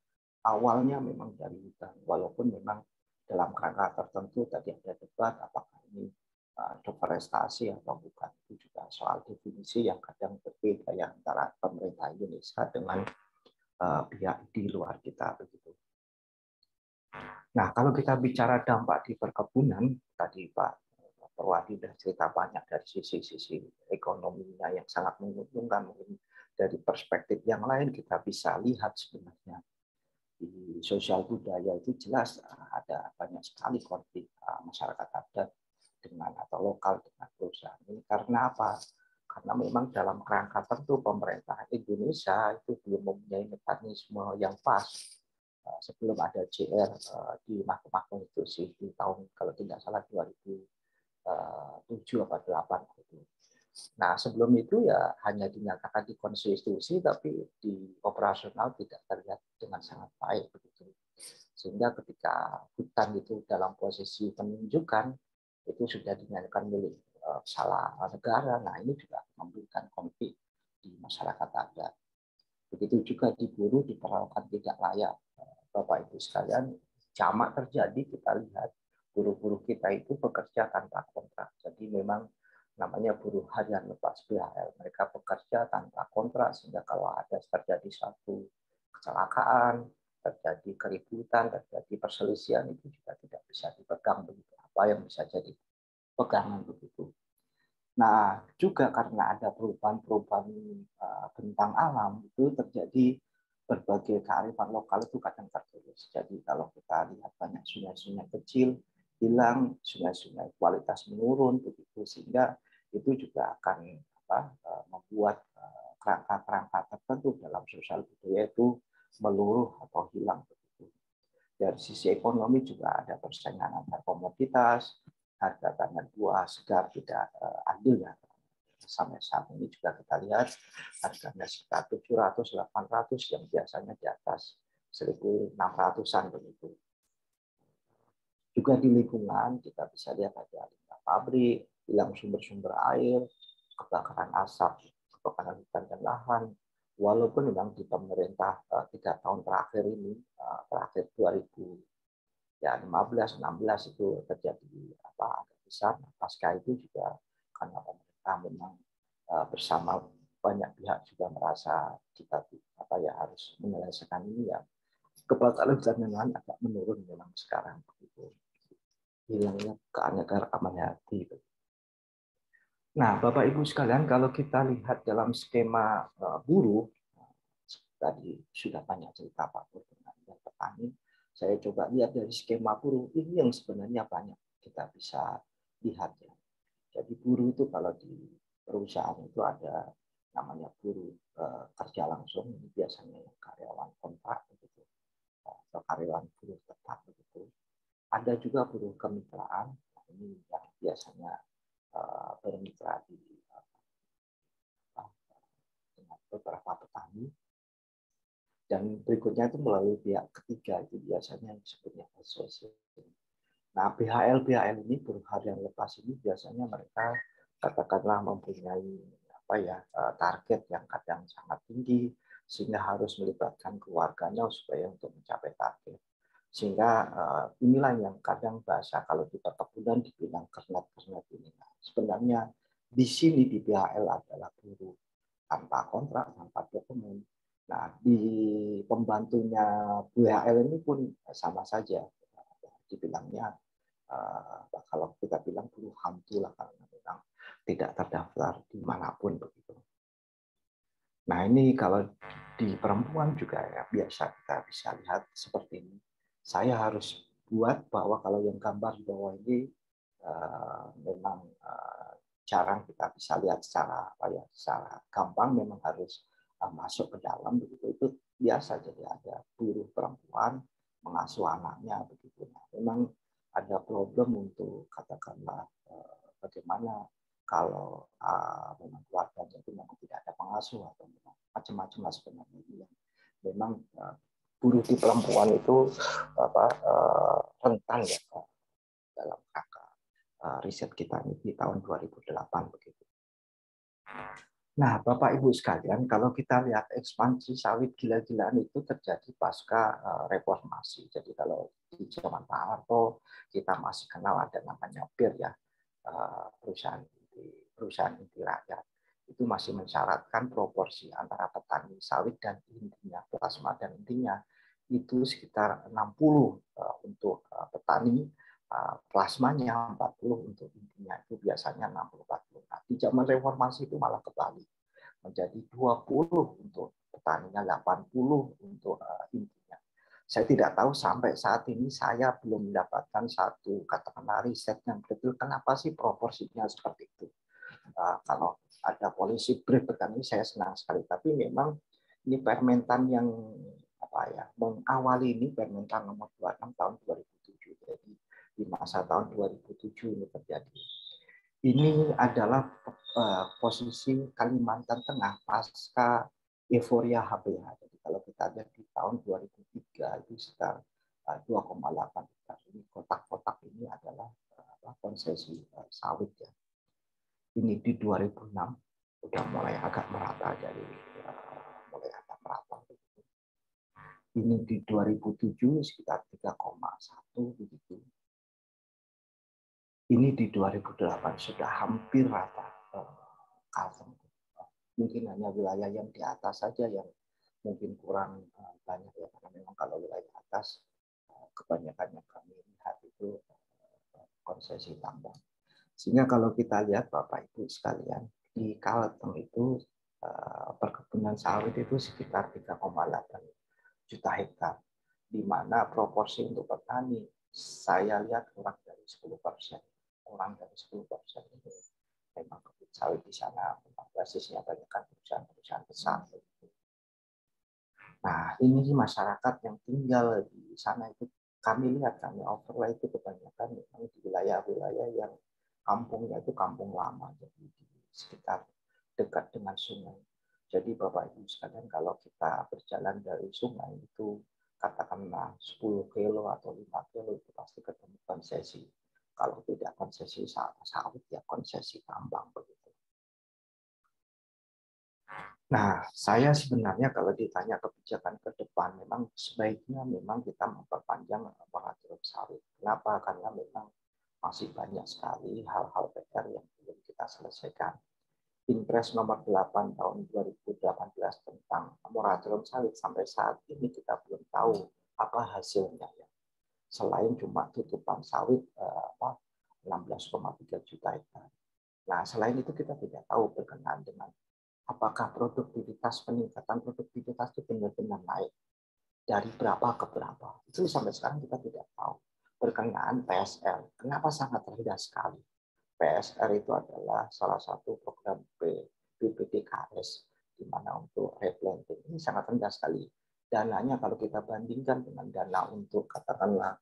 Speaker 6: awalnya memang dari hutan, walaupun memang dalam kerangka tertentu tadi ada debat apakah ini deforestasi atau bukan. Itu juga soal definisi yang kadang berbeda ya antara pemerintah Indonesia dengan pihak di luar kita begitu. Nah, kalau kita bicara dampak di perkebunan, tadi Pak Purwadi sudah cerita banyak dari sisi-sisi ekonominya yang sangat menguntungkan. Mungkin dari perspektif yang lain kita bisa lihat sebenarnya di sosial budaya itu jelas ada banyak sekali konflik masyarakat adat dengan atau lokal dengan perusahaan ini. Karena apa? Karena memang dalam kerangka tertentu pemerintah Indonesia itu belum mempunyai mekanisme yang pas. Sebelum ada JR di Mahkamah Konstitusi di tahun kalau tidak salah 2007 atau 2008 itu. Nah, sebelum itu ya hanya dinyatakan di konstitusi, tapi di operasional tidak terlihat dengan sangat baik begitu. Sehingga ketika hutan itu dalam posisi penunjukan itu sudah dinyatakan milik salah negara. Nah, ini juga memberikan konflik di masyarakat adat. Begitu juga di buruh diperlakukan tidak layak. Bapak Ibu sekalian, jamak terjadi kita lihat buruh-buruh kita itu bekerja tanpa kontrak. Jadi memang namanya buruh harian lepas BHL. Mereka bekerja tanpa kontrak, sehingga kalau ada terjadi suatu kecelakaan, terjadi keributan, terjadi perselisihan, itu juga tidak bisa dipegang begitu. Apa yang bisa jadi pegangan begitu. Nah, juga karena ada perubahan-perubahan bentang alam, itu terjadi berbagai kearifan lokal itu kadang tergerus. Jadi kalau kita lihat banyak sungai-sungai kecil hilang, sungai-sungai kualitas menurun begitu, sehingga itu juga akan membuat kerangka-kerangka tertentu dalam sosial budaya itu meluruh atau hilang begitu. Dari sisi ekonomi juga ada persaingan antar komoditas, harga tanah buah segar tidak adil ya. Sampai saat ini juga kita lihat harganya sekitar 700-800 yang biasanya di atas 1.600-an begitu. Juga di lingkungan kita bisa lihat ada limbah pabrik, hilang sumber-sumber air, kebakaran asap, kebakaran hutan dan lahan. Walaupun memang di pemerintah 3 tahun terakhir ini, terakhir 2015-16 itu terjadi agak besar. Pasca itu juga karena pemerintah memang bersama banyak pihak juga merasa kita harus menyelesaikan ini ya. Kebakaran hutan dan lahan agak menurun memang sekarang begitu. Hilangnya keanekaragaman hayati. Nah, Bapak Ibu sekalian, kalau kita lihat dalam skema buruh, tadi sudah banyak cerita Pak Pur dengan petani. Saya coba lihat dari skema buruh, ini yang sebenarnya banyak kita bisa lihat ya. Jadi buruh itu kalau di perusahaan itu ada namanya buruh kerja langsung, ini biasanya yang karyawan kontrak begitu, atau karyawan buruh tetap begitu. Ada juga buruh kemitraan, ini yang biasanya bermitra dengan beberapa petani. Dan berikutnya itu melalui pihak ketiga, itu biasanya yang disebutnya association. Nah, BHL ini buruh harian lepas ini biasanya mereka katakanlah mempunyai target yang kadang sangat tinggi, sehingga harus melibatkan keluarganya supaya untuk mencapai target. Sehingga inilah yang kadang bahasa kalau di perkebunan dibilang kernet-kernet ini. Nah, sebenarnya di sini di BHL adalah buruh tanpa kontrak, tanpa dokumen. Nah, di pembantunya BHL ini pun sama saja. Dibilangnya, kalau kita bilang buruh hantu lah, karena memang tidak terdaftar dimanapun begitu. Nah, ini kalau di perempuan juga ya biasa kita bisa lihat seperti ini. Saya harus buat bahwa kalau yang gambar di bawah ini memang jarang kita bisa lihat secara secara gampang, memang harus masuk ke dalam begitu. Itu biasa, jadi ada buruh perempuan mengasuh anaknya begitu. Nah, memang ada problem untuk katakanlah bagaimana kalau memang keluarganya itu memang tidak ada pengasuh atau memang macam-macam sebenarnya yang memang buruh di perempuan itu rentan ya dalam rangka riset kita ini di tahun 2008 begitu. Nah, Bapak Ibu sekalian, kalau kita lihat ekspansi sawit gila-gilaan itu terjadi pasca reformasi. Jadi kalau di zaman Pak Harto kita masih kenal ada namanya PIR ya, perusahaan inti rakyat. Itu masih mensyaratkan proporsi antara petani sawit dan intinya, plasma dan intinya itu sekitar 60 untuk petani, plasmanya 40 untuk intinya, itu biasanya 60-40. Nah, di zaman reformasi itu malah kebalik, menjadi 20 untuk petaninya, 80 untuk intinya. Saya tidak tahu sampai saat ini saya belum mendapatkan satu katakanlah riset yang betul kenapa sih proporsinya seperti itu. Kalau ada polisi brief petani saya senang sekali, tapi memang ini Permentan yang mengawali ini Permentan nomor 26 tahun 2007. Jadi di masa tahun 2007 ini terjadi. Ini adalah posisi Kalimantan Tengah pasca euforia HPH. Jadi kalau kita lihat di tahun 2003 itu sekitar 2,8 hektar. Ini kotak-kotak ini adalah konsesi sawit ya. Ini di 2006 sudah mulai agak merata, dari mulai agak merata. Ini di 2007 sekitar 3,1 begitu. ini di 2008 sudah hampir rata. Mungkin hanya wilayah yang di atas saja yang mungkin kurang banyak ya, karena memang kalau wilayah atas kebanyakan yang kami lihat itu konsesi tambang. Sehingga kalau kita lihat Bapak Ibu sekalian, di Kalteng itu perkebunan sawit itu sekitar 3,8 juta hektar, di mana proporsi untuk petani saya lihat kurang dari 10%. Kurang dari 10% itu memang kebun sawit di sana, memang basisnya banyak kan perusahaan-perusahaan besar. Nah, ini masyarakat yang tinggal di sana itu kami lihat, kami overlay itu kebanyakan memang di wilayah-wilayah yang kampungnya itu kampung lama, jadi di sekitar dekat dengan sungai. Jadi Bapak Ibu sekalian, kalau kita berjalan dari sungai itu katakanlah 10 kilo atau 5 kilo itu pasti ketemu konsesi. Kalau tidak konsesi sawit ya konsesi tambang begitu. Nah, saya sebenarnya kalau ditanya kebijakan ke depan, memang sebaiknya memang kita memperpanjang moratorium sawit. Kenapa? Karena memang masih banyak sekali hal-hal PR yang belum kita selesaikan. Impres nomor 8 tahun 2018 tentang moratorium sawit sampai saat ini kita belum tahu apa hasilnya ya. Selain cuma tutupan sawit 16,3 juta hektar. Nah, selain itu kita tidak tahu berkenaan dengan apakah peningkatan produktivitas itu benar-benar naik dari berapa ke berapa. Itu sampai sekarang kita tidak tahu. Berkenaan PSR, kenapa sangat rendah sekali? PSR itu adalah salah satu program BPDKS, di mana untuk replanting ini sangat rendah sekali. Dananya kalau kita bandingkan dengan dana untuk katakanlah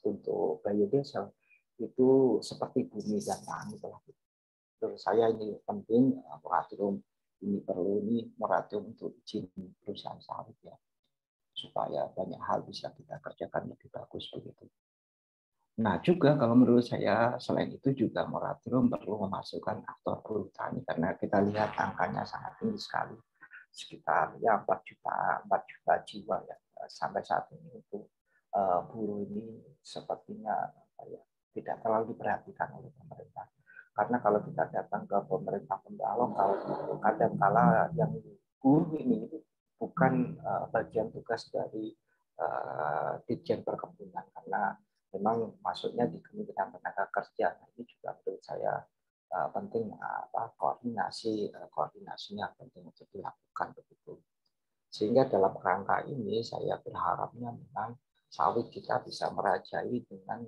Speaker 6: untuk biodiesel itu seperti bumi dan langit lah. Menurut saya ini penting, moratorium ini perlu, ini moratorium untuk izin perusahaan sawit ya, supaya banyak hal bisa kita kerjakan lebih bagus begitu. Nah juga kalau menurut saya selain itu juga moratorium perlu memasukkan aktor buruh tani, karena kita lihat angkanya sangat tinggi sekali, sekitar ya 4 juta jiwa ya sampai saat ini. Itu buruh ini sepertinya tidak terlalu diperhatikan oleh pemerintah. Karena kalau kita datang ke pemerintah lokal, kadang-kala yang buruh ini bukan bagian tugas dari Ditjen Perkebunan, karena memang masuknya di Kementerian Tenaga Kerja. Nah, ini juga menurut saya penting, koordinasinya penting untuk dilakukan begitu. Sehingga dalam rangka ini saya berharapnya memang sawit kita bisa merajai dengan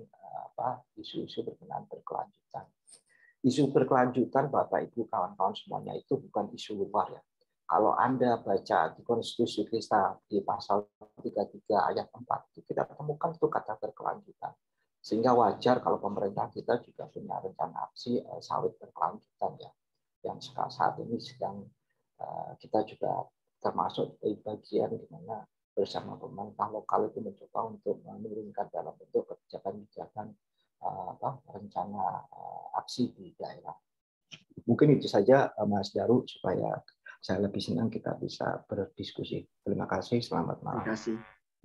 Speaker 6: isu-isu berkenaan berkelanjutan. Isu berkelanjutan Bapak Ibu kawan-kawan semuanya itu bukan isu luar ya. Kalau Anda baca di konstitusi kita di pasal 33 ayat 4 itu kita temukan itu kata berkelanjutan. Sehingga wajar kalau pemerintah kita juga punya rencana aksi sawit berkelanjutan ya. Yang saat ini sedang kita juga termasuk di bagian di mana bersama pemerintah lokal itu mencoba untuk menurunkan dalam bentuk kebijakan-kebijakan rencana aksi di daerah. Mungkin itu saja Mas Daru, supaya saya lebih senang kita bisa berdiskusi. Terima kasih, selamat malam.
Speaker 3: Terima kasih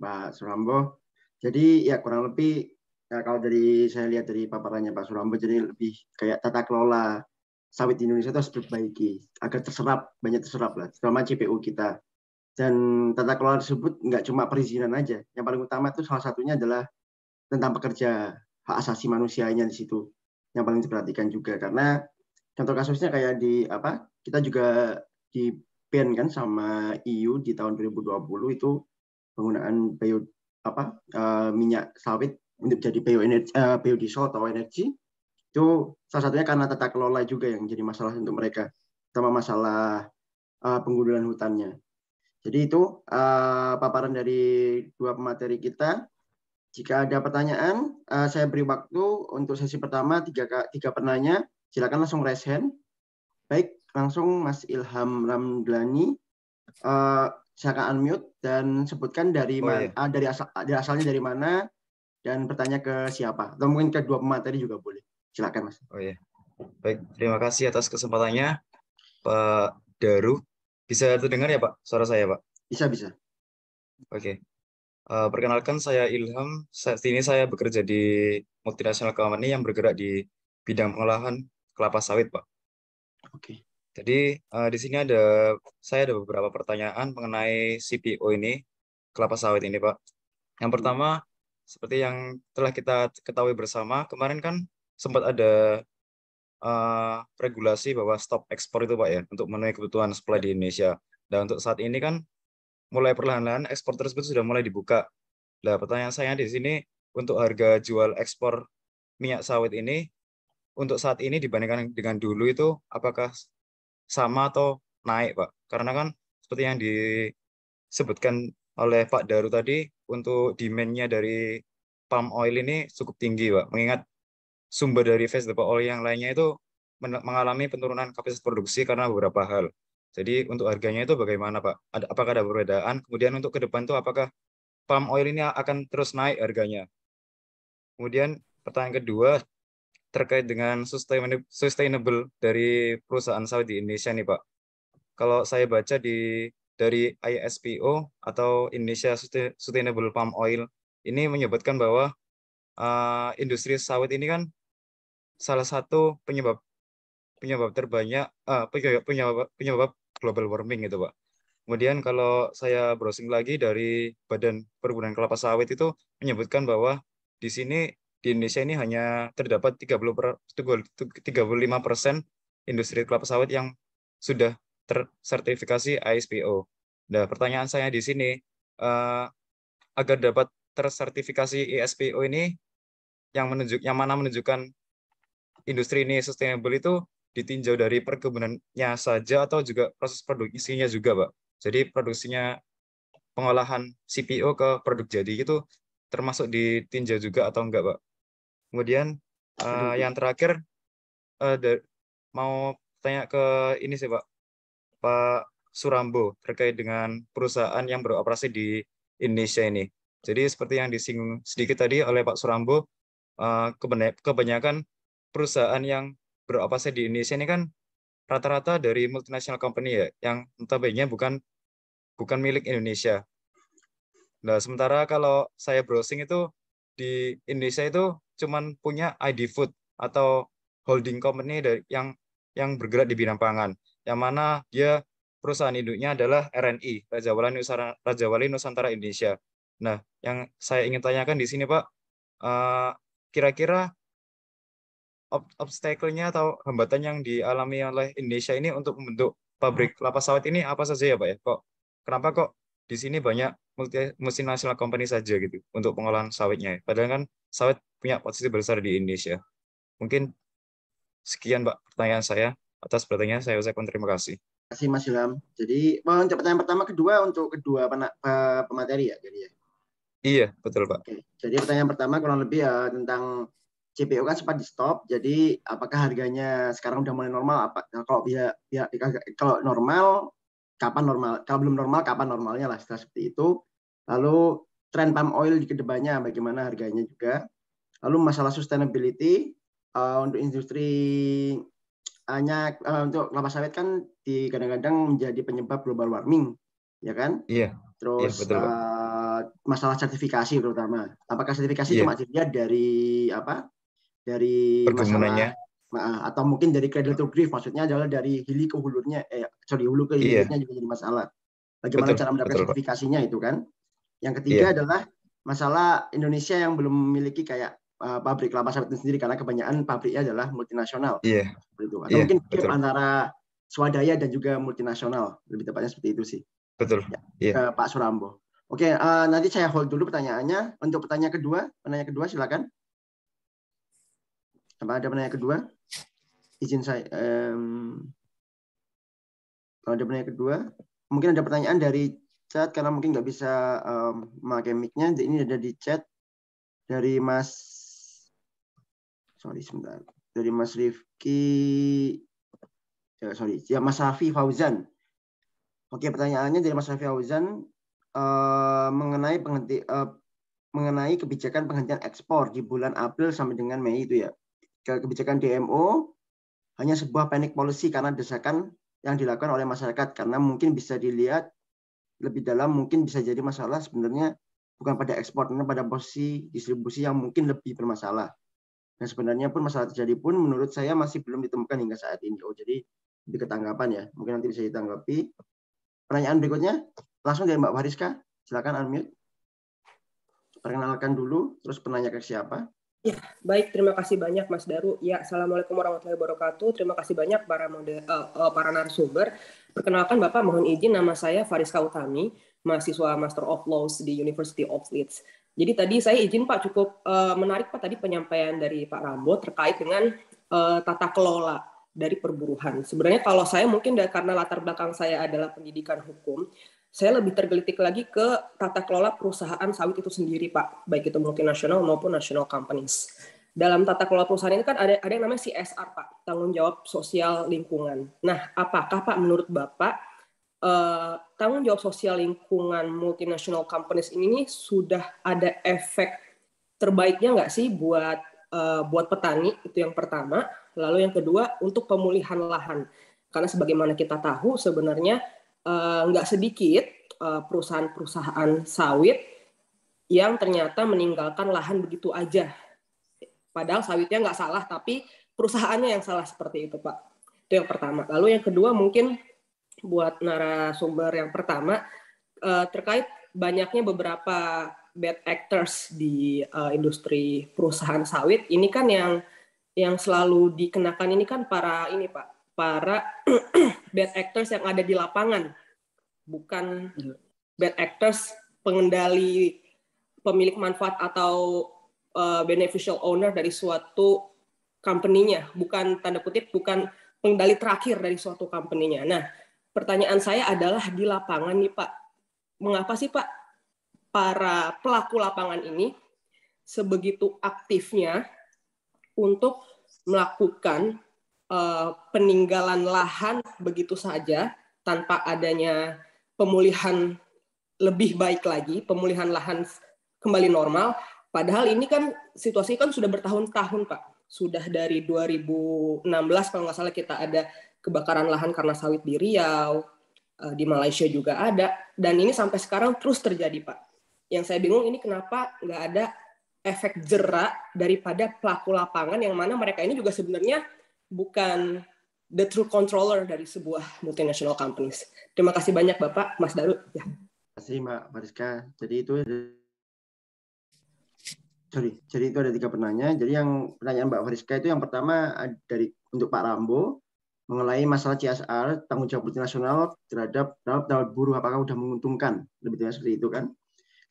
Speaker 3: Pak Surambo. Jadi ya kurang lebih ya, kalau dari saya lihat dari paparannya Pak Surambo, jadi lebih kayak tata kelola sawit di Indonesia itu harus diperbaiki agar banyak terserap lah, terutama CPO kita. Dan tata kelola tersebut nggak cuma perizinan aja. Yang paling utama itu salah satunya adalah tentang pekerja, hak asasi manusianya di situ yang paling diperhatikan juga, karena contoh kasusnya kayak kita juga di ban kan sama EU di tahun 2020 itu penggunaan minyak sawit untuk jadi biodiesel atau energi. Itu salah satunya karena tata kelola juga yang jadi masalah untuk mereka, terutama masalah penggundulan hutannya. Jadi itu paparan dari dua pemateri kita. Jika ada pertanyaan, saya beri waktu untuk sesi pertama 3 penanya. Silakan langsung raise hand. Baik, langsung Mas Ilham Ramdlani. Silakan unmute dan sebutkan dari asalnya dari mana dan bertanya ke siapa. Atau mungkin ke dua pemateri juga boleh. Silakan Mas.
Speaker 7: Oh iya. Baik, terima kasih atas kesempatannya Pak Daru. Bisa terdengar ya Pak suara saya Pak?
Speaker 3: Bisa.
Speaker 7: Oke. Perkenalkan, saya Ilham. Saat ini saya bekerja di multinational company yang bergerak di bidang pengolahan kelapa sawit, Pak.
Speaker 3: Oke.
Speaker 7: Jadi di sini saya ada beberapa pertanyaan mengenai CPO ini, kelapa sawit ini, Pak. Yang pertama, seperti yang telah kita ketahui bersama, kemarin kan sempat ada regulasi bahwa stop ekspor itu, Pak, ya, untuk memenuhi kebutuhan supply di Indonesia. Dan untuk saat ini kan mulai perlahan-lahan ekspor tersebut sudah mulai dibuka. Nah, pertanyaan saya di sini, untuk harga jual ekspor minyak sawit ini untuk saat ini dibandingkan dengan dulu itu apakah sama atau naik, Pak? Karena kan seperti yang disebutkan oleh Pak Daru tadi, untuk demand-nya dari palm oil ini cukup tinggi, Pak. Mengingat sumber dari vegetable oil yang lainnya itu mengalami penurunan kapasitas produksi karena beberapa hal. Jadi untuk harganya itu bagaimana, Pak? Apakah ada perbedaan? Kemudian untuk ke depan tuh apakah palm oil ini akan terus naik harganya? Kemudian pertanyaan kedua terkait dengan sustainable dari perusahaan sawit di Indonesia nih, Pak. Kalau saya baca dari ISPO atau Indonesia Sustainable Palm Oil ini menyebutkan bahwa industri sawit ini kan salah satu penyebab terbanyak penyebab global warming gitu, Pak. Kemudian kalau saya browsing lagi dari Badan Perkebunan Kelapa Sawit itu menyebutkan bahwa di sini di Indonesia ini hanya terdapat 35% industri kelapa sawit yang sudah tersertifikasi ISPO. Nah, pertanyaan saya di sini, agar dapat tersertifikasi ISPO ini yang mana menunjukkan industri ini sustainable itu ditinjau dari perkebunannya saja atau juga proses produksinya juga, Pak. Jadi produksinya pengolahan CPO ke produk jadi itu termasuk ditinjau juga atau enggak, Pak? Kemudian yang terakhir mau tanya ke ini sih, Pak Surambo, terkait dengan perusahaan yang beroperasi di Indonesia ini. Jadi seperti yang disinggung sedikit tadi oleh Pak Surambo, kebanyakan perusahaan yang beroperasi di Indonesia ini kan rata-rata dari multinational company ya, yang notabene bukan milik Indonesia. Nah, sementara kalau saya browsing itu di Indonesia itu cuman punya ID Food atau holding company yang bergerak di bidang pangan, yang mana dia perusahaan induknya adalah RNI, Raja Wali Nusantara Indonesia. Nah, yang saya ingin tanyakan di sini, Pak, kira-kira obstacle-nya atau hambatan yang dialami oleh Indonesia ini untuk membentuk pabrik kelapa sawit ini apa saja ya, Pak ya? Kenapa kok di sini banyak multinational company saja gitu untuk pengolahan sawitnya? Padahal kan sawit punya posisi besar di Indonesia. Mungkin sekian, Pak, pertanyaan saya. Atas pertanyaan saya ucapkan terima kasih.
Speaker 3: Terima kasih, Mas Ilham. Jadi untuk pertanyaan pertama, untuk kedua pemateri ya, jadi ya.
Speaker 7: Iya, betul, Pak.
Speaker 3: Oke. Jadi pertanyaan pertama kurang lebih ya tentang CPO kan sempat di stop. Jadi apakah harganya sekarang udah mulai normal? Kalau normal kapan normal? Kalau belum normal kapan normalnya lah, seperti itu. Lalu tren palm oil di kedepannya bagaimana harganya juga. Lalu masalah sustainability untuk industri untuk kelapa sawit kan kadang-kadang menjadi penyebab global warming, ya kan?
Speaker 7: Iya.
Speaker 3: Terus
Speaker 7: betul, Pak.
Speaker 3: masalah sertifikasi terutama. Apakah sertifikasi cuma dilihat dari
Speaker 7: perkebunannya
Speaker 3: masalah atau mungkin dari cradle to grave, maksudnya adalah dari hulu ke hilirnya hulu ke hilirnya juga jadi masalah. Bagaimana cara mendapatkan sertifikasinya itu kan? Yang ketiga adalah masalah Indonesia yang belum memiliki kayak pabrik kelapa sawit itu sendiri karena kebanyakan pabriknya adalah multinasional. Itu. Atau mungkin antara swadaya dan juga multinasional, lebih tepatnya seperti itu sih.
Speaker 7: Betul.
Speaker 3: Ya, Pak Surambo. Oke, nanti saya hold dulu pertanyaannya. Untuk penanya kedua silakan. Apa ada penanya kedua? Izin saya. Kalau ada penanya kedua, mungkin ada pertanyaan dari chat karena mungkin nggak bisa memakai mic-nya. Ini ada di chat dari dari Mas Rifki. Mas Rafi Fauzan. Oke, pertanyaannya dari Mas Rafi Fauzan mengenai kebijakan penghentian ekspor di bulan April sampai dengan Mei itu ya. Kebijakan DMO hanya sebuah panic policy karena desakan yang dilakukan oleh masyarakat, karena mungkin bisa dilihat lebih dalam, mungkin bisa jadi masalah sebenarnya bukan pada ekspor, ini pada posisi distribusi yang mungkin lebih bermasalah. Dan sebenarnya pun masalah terjadi pun menurut saya masih belum ditemukan hingga saat ini. Oh, jadi lebih ketanggapan ya. Mungkin nanti bisa ditanggapi. Pertanyaan berikutnya langsung dari Mbak Fariska. Silakan unmute. Perkenalkan dulu, terus penanya ke siapa?
Speaker 8: Ya, baik. Terima kasih banyak Mas Daru. Ya, Assalamualaikum warahmatullahi wabarakatuh. Terima kasih banyak para narasumber. Perkenalkan Bapak, mohon izin nama saya Fariska Utami, mahasiswa Master of Laws di University of Leeds. Jadi tadi saya izin Pak, cukup menarik Pak tadi penyampaian dari Pak Rambo terkait dengan tata kelola dari perburuhan. Sebenarnya kalau saya mungkin karena latar belakang saya adalah pendidikan hukum, saya lebih tergelitik lagi ke tata kelola perusahaan sawit itu sendiri, Pak. Baik itu multinasional maupun national companies. Dalam tata kelola perusahaan ini kan ada yang namanya CSR, Pak. Tanggung jawab sosial lingkungan. Nah, apakah, Pak, menurut Bapak, tanggung jawab sosial lingkungan multinational companies ini sudah ada efek terbaiknya nggak sih buat petani? Itu yang pertama. Lalu yang kedua, untuk pemulihan lahan. Karena sebagaimana kita tahu, sebenarnya nggak sedikit perusahaan-perusahaan sawit yang ternyata meninggalkan lahan begitu aja. Padahal sawitnya nggak salah, tapi perusahaannya yang salah seperti itu, Pak. Itu yang pertama. Lalu yang kedua mungkin buat narasumber yang pertama, terkait banyaknya beberapa bad actors di industri perusahaan sawit. Ini kan yang selalu dikenakan ini kan para bad actors yang ada di lapangan, bukan bad actors pengendali pemilik manfaat atau beneficial owner dari suatu company-nya, bukan tanda kutip, bukan pengendali terakhir dari suatu company-nya. Nah, pertanyaan saya adalah di lapangan nih Pak, mengapa sih Pak para pelaku lapangan ini sebegitu aktifnya untuk melakukan peninggalan lahan begitu saja tanpa adanya pemulihan lebih baik lagi, pemulihan lahan kembali normal. Padahal ini kan situasi kan sudah bertahun-tahun Pak. Sudah dari 2016 kalau nggak salah kita ada kebakaran lahan karena sawit di Riau, di Malaysia juga ada, dan ini sampai sekarang terus terjadi Pak. Yang saya bingung ini kenapa nggak ada efek jera daripada pelaku lapangan yang mana mereka ini juga sebenarnya bukan the true controller dari sebuah multinational companies. Terima kasih banyak Bapak, Mas Daru. Ya.
Speaker 3: Terima kasih Mbak Fariska. Jadi itu ada 3 penanya. Jadi yang pertanyaan Mbak Fariska itu yang pertama untuk Pak Rambo mengenai masalah CSR, tanggung jawab multinasional terhadap buruh, apakah sudah menguntungkan, lebih tepatnya seperti itu kan.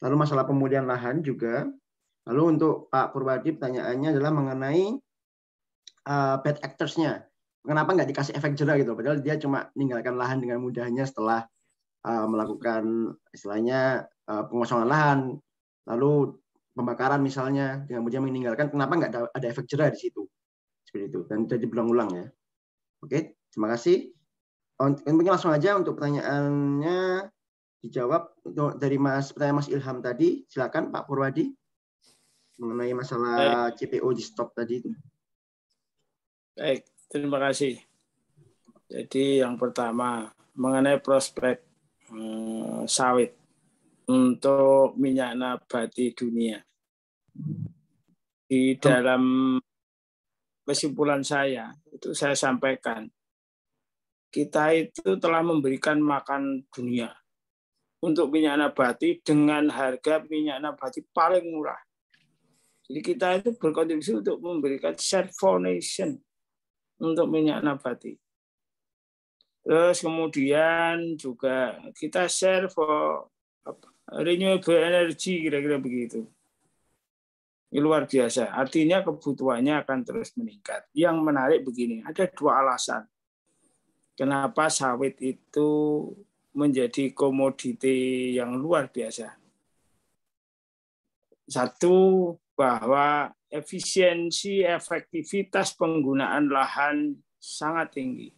Speaker 3: Lalu masalah pemulihan lahan juga. Lalu untuk Pak Purwadi pertanyaannya adalah mengenai bad actors-nya. Kenapa nggak dikasih efek jera gitu? Padahal dia cuma meninggalkan lahan dengan mudahnya setelah melakukan istilahnya pengosongan lahan, lalu pembakaran misalnya, dengan mudah meninggalkan. Kenapa nggak ada efek jera di situ? Seperti itu. Dan jadi berulang-ulang ya. Oke, terima kasih. Mungkin langsung aja untuk pertanyaannya dijawab dari pertanyaan Mas Ilham tadi. Silakan Pak Purwadi mengenai masalah CPO di stop tadi itu.
Speaker 5: Baik, terima kasih. Jadi yang pertama mengenai prospek sawit untuk minyak nabati dunia. Di dalam kesimpulan saya, itu saya sampaikan, kita itu telah memberikan makan dunia untuk minyak nabati dengan harga minyak nabati paling murah. Jadi kita itu berkontribusi untuk memberikan share for nation untuk minyak nabati. Terus kemudian juga kita share for renewable energy, kira-kira begitu. Ini luar biasa. Artinya kebutuhannya akan terus meningkat. Yang menarik begini, ada 2 alasan. Kenapa sawit itu menjadi komoditi yang luar biasa. Satu, bahwa efisiensi, efektivitas penggunaan lahan sangat tinggi.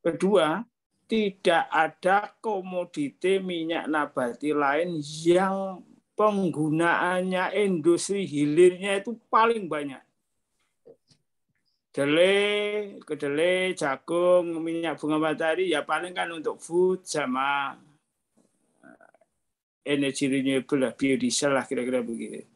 Speaker 5: Kedua, tidak ada komoditi minyak nabati lain yang penggunaannya industri hilirnya itu paling banyak. Kedelai, jagung, minyak bunga matahari ya paling kan untuk food sama energi renewable lah, biodiesel lah kira-kira begitu.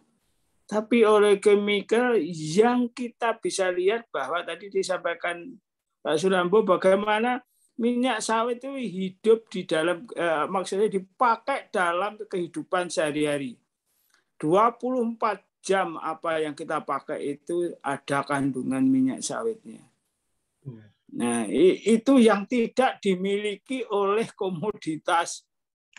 Speaker 5: Tapi oleh chemical yang kita bisa lihat bahwa tadi disampaikan Pak Surambo bagaimana minyak sawit itu hidup di dalam, maksudnya dipakai dalam kehidupan sehari-hari. 24 jam apa yang kita pakai itu ada kandungan minyak sawitnya. Nah, itu yang tidak dimiliki oleh komoditas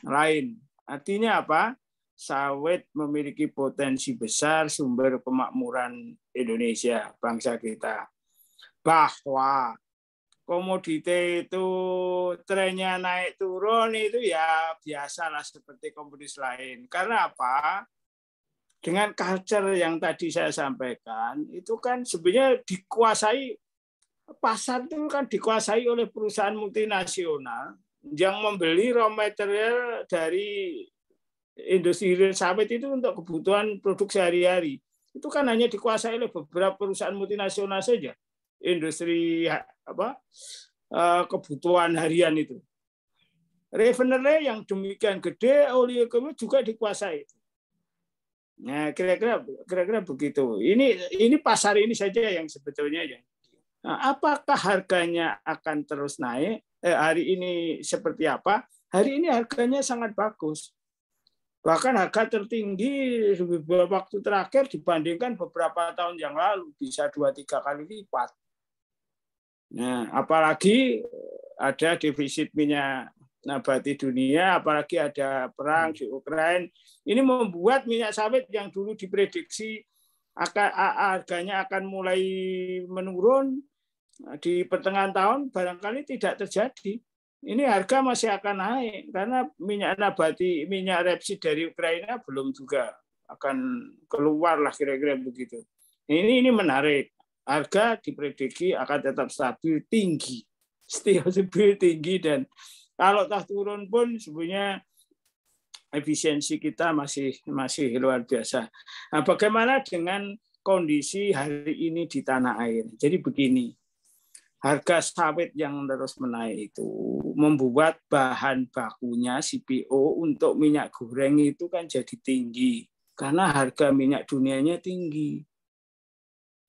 Speaker 5: lain. Artinya apa? Sawit memiliki potensi besar sumber kemakmuran Indonesia, bangsa kita. Bahwa komoditi itu trennya naik turun itu ya biasalah seperti komoditas lain. Karena apa? Dengan culture yang tadi saya sampaikan, itu kan sebenarnya dikuasai, pasar itu kan dikuasai oleh perusahaan multinasional yang membeli raw material dari industri sawit itu untuk kebutuhan produk sehari-hari. Itu kan hanya dikuasai oleh beberapa perusahaan multinasional saja. Industri kebutuhan harian itu. Refinery yang demikian gede, oleochemical juga dikuasai. Nah, kira-kira begitu. Ini pasar ini saja yang sebetulnya ya. Nah, apakah harganya akan terus naik? Hari ini seperti apa? Hari ini harganya sangat bagus. Bahkan harga tertinggi beberapa waktu terakhir dibandingkan beberapa tahun yang lalu bisa 2-3 kali lipat. Nah, apalagi ada defisit minyak nabati dunia, apalagi ada perang di Ukraina. Ini membuat minyak sawit yang dulu diprediksi harganya akan mulai menurun di pertengahan tahun, barangkali tidak terjadi. Ini harga masih akan naik karena minyak nabati, minyak rapeseed dari Ukraina belum juga akan keluar lah kira-kira begitu. Ini menarik. Harga diprediksi akan tetap stabil tinggi, dan kalau tak turun pun sebenarnya efisiensi kita masih luar biasa. Nah, bagaimana dengan kondisi hari ini di tanah air? Jadi begini. Harga sawit yang terus menaik itu membuat bahan bakunya CPO untuk minyak goreng itu kan jadi tinggi karena harga minyak dunianya tinggi.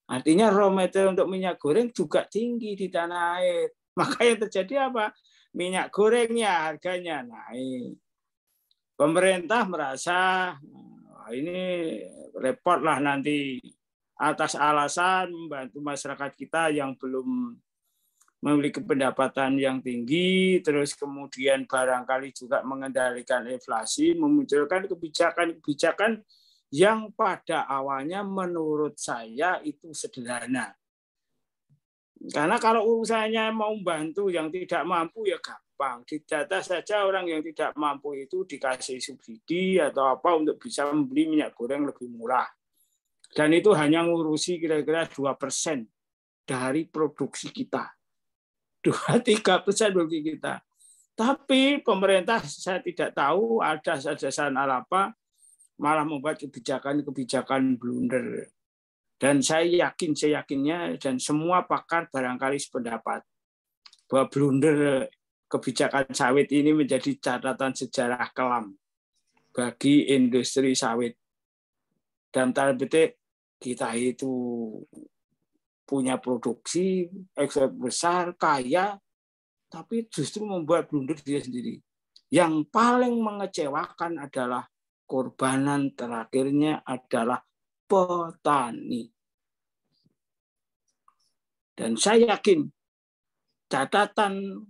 Speaker 5: Artinya raw material untuk minyak goreng juga tinggi di tanah air. Maka yang terjadi apa? Minyak gorengnya harganya naik. Pemerintah merasa ini repot lah nanti atas alasan membantu masyarakat kita yang belum memiliki pendapatan yang tinggi, terus kemudian barangkali juga mengendalikan inflasi, memunculkan kebijakan-kebijakan yang pada awalnya menurut saya itu sederhana. Karena kalau urusannya mau membantu yang tidak mampu ya gampang. Didata saja orang yang tidak mampu itu dikasih subsidi atau apa untuk bisa membeli minyak goreng lebih murah. Dan itu hanya ngurusi kira-kira 2% dari produksi kita. 2-3% bagi kita. Tapi pemerintah saya tidak tahu ada dasar apa malah membuat kebijakan blunder. Dan saya yakinnya dan semua pakar barangkali sependapat bahwa blunder kebijakan sawit ini menjadi catatan sejarah kelam bagi industri sawit. Dan tanda petik kita itu punya produksi ekspor besar, kaya, tapi justru membuat blunder dia sendiri. Yang paling mengecewakan adalah korbanan terakhirnya adalah petani. Dan saya yakin catatan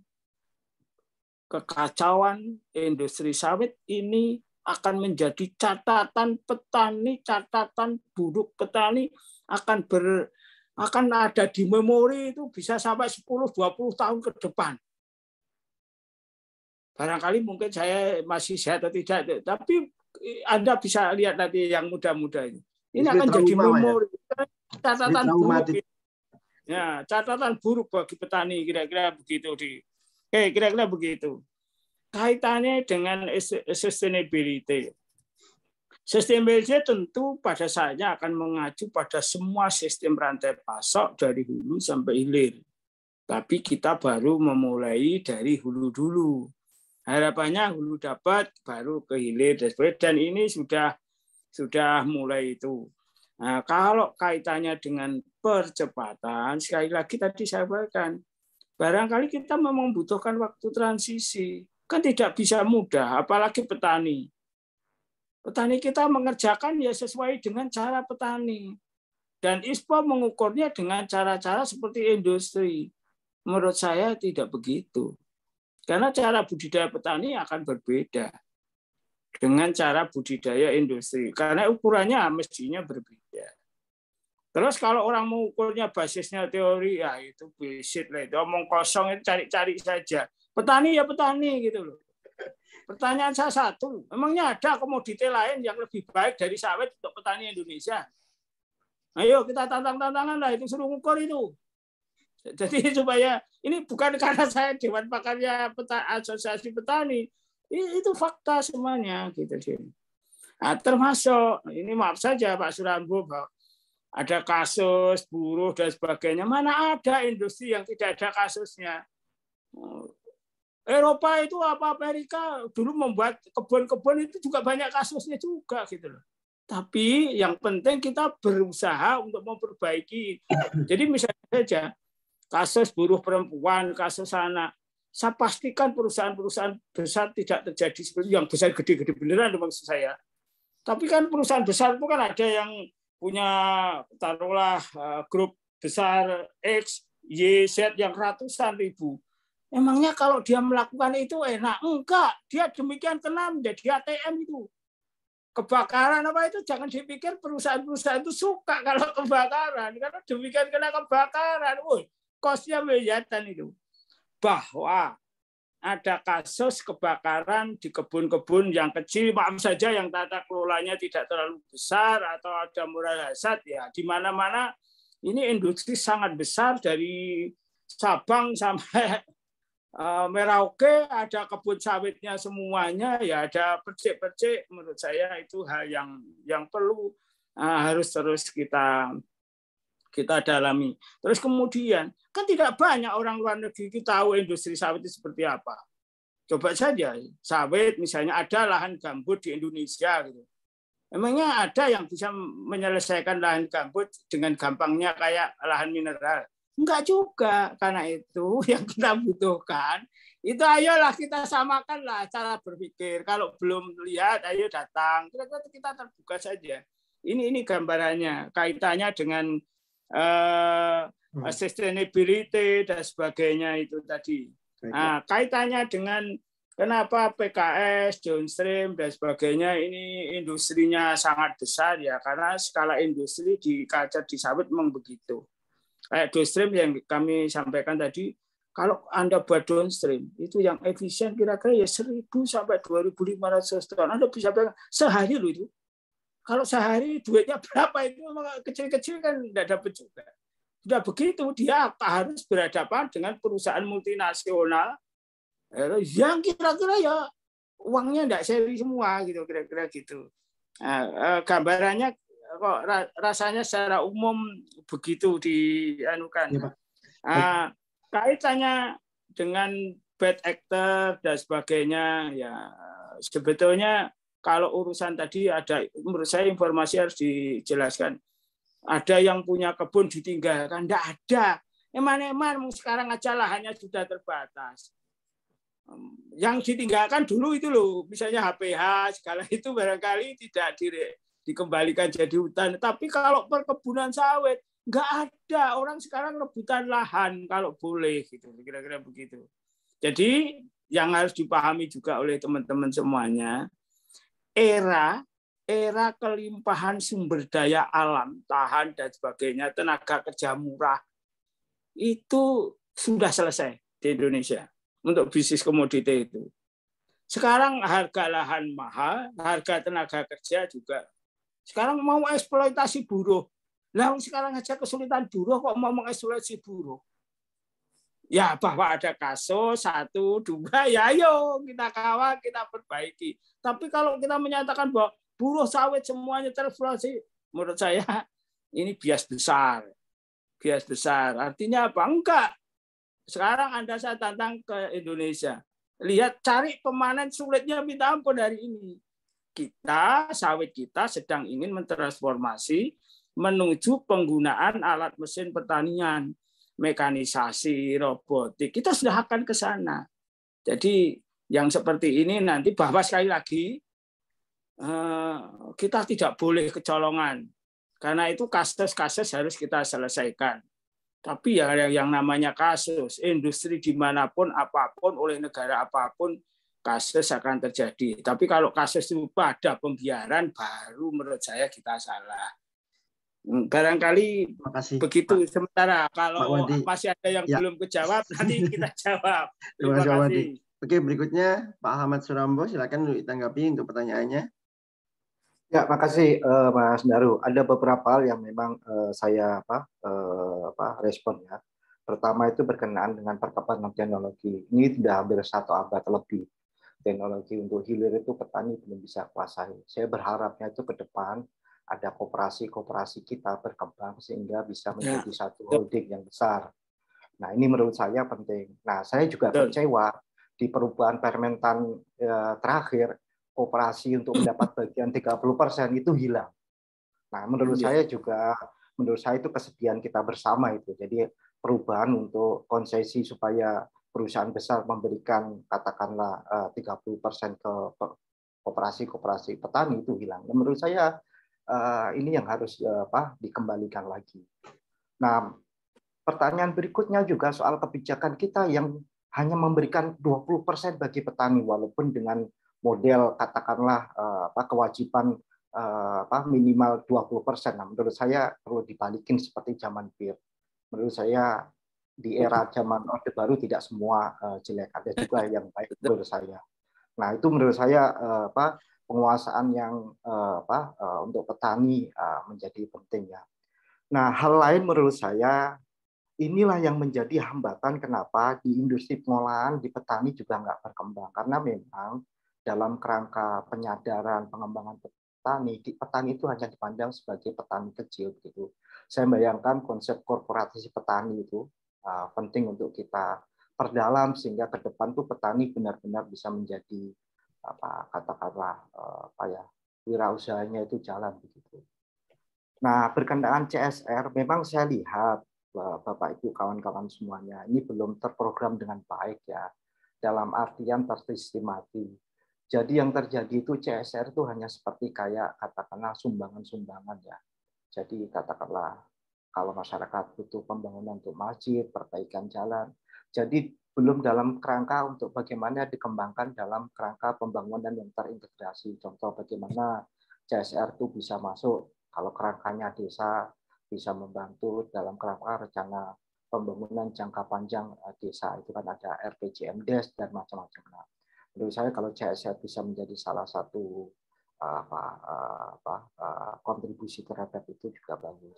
Speaker 5: kekacauan industri sawit ini akan menjadi catatan petani, catatan buruk petani akan ada di memori itu bisa sampai 10-20 tahun ke depan. Barangkali mungkin saya masih sehat atau tidak, tapi Anda bisa lihat nanti yang muda-muda ini. Ini akan jadi memori, catatan buruk. Ya, catatan buruk bagi petani, kira-kira begitu. Kira-kira begitu. Kaitannya dengan sustainability. Sustainability tentu pada saatnya akan mengacu pada semua sistem rantai pasok dari hulu sampai hilir. Tapi kita baru memulai dari hulu dulu. Harapannya hulu dapat, baru ke hilir dan sebagainya. Dan ini sudah mulai itu. Nah, kalau kaitannya dengan percepatan, sekali lagi tadi saya sampaikan, barangkali kita memang membutuhkan waktu transisi. Kan tidak bisa mudah, apalagi petani. Petani kita mengerjakan ya sesuai dengan cara petani. Dan ISPO mengukurnya dengan cara-cara seperti industri. Menurut saya tidak begitu. Karena cara budidaya petani akan berbeda dengan cara budidaya industri. Karena ukurannya mestinya berbeda. Terus kalau orang mengukurnya basisnya teori, ya itu bullshit lah. Itu omong kosong, itu cari-cari saja. Petani ya petani gitu loh. Pertanyaan saya satu, emangnya ada komoditi lain yang lebih baik dari sawit untuk petani Indonesia? Ayo kita tantang-tantangan lah, itu suruh ngukur itu. Jadi supaya ini bukan karena saya Dewan Pakarnya Asosiasi Petani, itu fakta semuanya gitu sih. Nah, termasuk ini maaf saja Pak Surambo, ada kasus buruh dan sebagainya. Mana ada industri yang tidak ada kasusnya? Eropa itu apa Amerika dulu membuat kebun-kebun itu juga banyak kasusnya juga gitu loh. Tapi yang penting kita berusaha untuk memperbaiki. Jadi misalnya saja kasus buruh perempuan, kasus anak, saya pastikan perusahaan-perusahaan besar tidak terjadi seperti yang besar gede-gede beneran maksud saya. Tapi kan perusahaan besar itu kan ada yang punya taruhlah grup besar X, Y, Z yang ratusan ribu. Emangnya kalau dia melakukan itu enak? Enggak, dia demikian kena menjadi ATM itu. Kebakaran apa itu jangan dipikir perusahaan-perusahaan itu suka kalau kebakaran. Karena demikian kena kebakaran. Kosnya kelihatan itu. Bahwa ada kasus kebakaran di kebun-kebun yang kecil, maaf saja yang tata kelolanya tidak terlalu besar atau ada murah hasad, ya di mana-mana ini industri sangat besar dari Sabang sampai Merauke, ada kebun sawitnya semuanya, ya ada percik-percik. Menurut saya itu hal yang perlu harus terus kita dalami. Terus kemudian kan tidak banyak orang luar negeri kita tahu industri sawit itu seperti apa. Coba saja sawit misalnya ada lahan gambut di Indonesia gitu. Emangnya ada yang bisa menyelesaikan lahan gambut dengan gampangnya kayak lahan mineral? Enggak juga, karena itu yang kita butuhkan. Itu ayolah kita samakanlah cara berpikir. Kalau belum lihat, ayo datang. Kita terbuka saja. Ini gambarannya, kaitannya dengan sustainability dan sebagainya itu tadi. Nah, kaitannya dengan kenapa PKS, downstream dan sebagainya ini industrinya sangat besar ya, karena skala industri di kaca di sawit memang begitu. Kayak downstream yang kami sampaikan tadi, kalau Anda buat downstream, itu yang efisien kira-kira ya 1.000 sampai 2.500 ton. Anda bisa bayangkan sehari loh itu. Kalau sehari duitnya berapa itu kecil-kecil kan tidak dapat juga. Sudah begitu, dia harus berhadapan dengan perusahaan multinasional yang kira-kira ya uangnya tidak seri semua gitu, kira-kira gitu. Nah, gambarannya kok rasanya secara umum begitu dianukan. Ya, Pak. Kaitannya dengan bad actor dan sebagainya ya sebetulnya kalau urusan tadi ada, menurut saya informasi harus dijelaskan. Ada yang punya kebun ditinggalkan, tidak ada. Eman-eman sekarang aja lahannya sudah terbatas. Yang ditinggalkan dulu itu loh, misalnya HPH segala itu barangkali tidak dikembalikan jadi hutan. Tapi kalau perkebunan sawit nggak ada, orang sekarang rebutan lahan kalau boleh gitu, kira-kira begitu. Jadi yang harus dipahami juga oleh teman-teman semuanya, era kelimpahan sumber daya alam, tahan dan sebagainya, tenaga kerja murah itu sudah selesai di Indonesia untuk bisnis komoditi itu. Sekarang harga lahan mahal, harga tenaga kerja juga. Sekarang mau eksploitasi buruh. Lah sekarang aja kesulitan buruh kok mau mengeksploitasi buruh. Ya bahwa ada kasus 1, 2, ya ayo kita kawal, kita perbaiki. Tapi kalau kita menyatakan bahwa buruh sawit semuanya tereflasi, menurut saya ini bias besar. Bias besar. Artinya apa? Enggak. Sekarang Anda saya tantang ke Indonesia. Lihat, cari pemanen sulitnya minta ampun hari ini. Sawit kita sedang ingin mentransformasi menuju penggunaan alat mesin pertanian, mekanisasi, robotik. Kita sudah akan ke sana. Jadi yang seperti ini nanti, bahwa sekali lagi kita tidak boleh kecolongan. Karena itu kasus-kasus harus kita selesaikan. Tapi yang namanya kasus, industri dimanapun, apapun, oleh negara apapun, kasus akan terjadi. Tapi kalau kasus itu pada pembiaran, baru menurut saya kita salah. Barangkali begitu. Pak. Sementara kalau masih ada yang belum kejawab, nanti kita jawab. Terima kasih.
Speaker 3: Oke, berikutnya Pak Ahmad Surambo, silakan ditanggapi untuk pertanyaannya.
Speaker 6: Ya, makasih Mas Daru. Ada beberapa hal yang memang saya respon ya. Pertama itu berkenaan dengan perkembangan teknologi. Ini sudah hampir 1 abad lebih. Teknologi untuk hilir itu petani belum bisa kuasai. Saya berharapnya itu ke depan ada koperasi-koperasi kita berkembang sehingga bisa menjadi satu holding yang besar. Nah, ini menurut saya penting. Nah, saya juga kecewa di perubahan Permentan terakhir, koperasi untuk mendapat bagian 30% itu hilang. Nah, menurut saya itu kesedihan kita bersama itu. Jadi perubahan untuk konsesi supaya perusahaan besar memberikan katakanlah 30% ke koperasi petani itu hilang. Dan menurut saya ini yang harus dikembalikan lagi. Nah, pertanyaan berikutnya juga soal kebijakan kita yang hanya memberikan 20% bagi petani walaupun dengan model katakanlah kewajiban minimal 20%. Nah, menurut saya perlu dibalikin seperti zaman BIR. Menurut saya di era zaman Orde Baru tidak semua jelek, ada juga yang baik menurut saya. Nah, itu menurut saya penguasaan yang untuk petani menjadi penting ya. Nah, hal lain menurut saya inilah yang menjadi hambatan kenapa di industri pengolahan di petani juga nggak berkembang, karena memang dalam kerangka penyadaran pengembangan petani itu hanya dipandang sebagai petani kecil gitu. Saya bayangkan konsep korporasi petani itu penting untuk kita perdalam sehingga ke depan tuh petani benar-benar bisa menjadi wirausahanya itu jalan begitu. Nah, berkenaan CSR memang saya lihat Bapak Ibu kawan-kawan semuanya ini belum terprogram dengan baik ya, dalam artian tersistemati. Jadi yang terjadi itu CSR itu hanya seperti kayak katakanlah sumbangan-sumbangan ya. Jadi katakanlah kalau masyarakat butuh pembangunan untuk masjid, perbaikan jalan. Jadi belum dalam kerangka untuk bagaimana dikembangkan dalam kerangka pembangunan yang terintegrasi. Contoh bagaimana CSR itu bisa masuk kalau kerangkanya desa bisa membantu dalam kerangka rencana pembangunan jangka panjang desa. Itu kan ada RPJMDes dan macam-macam. Menurut saya kalau CSR bisa menjadi salah satu kontribusi terhadap itu juga bagus.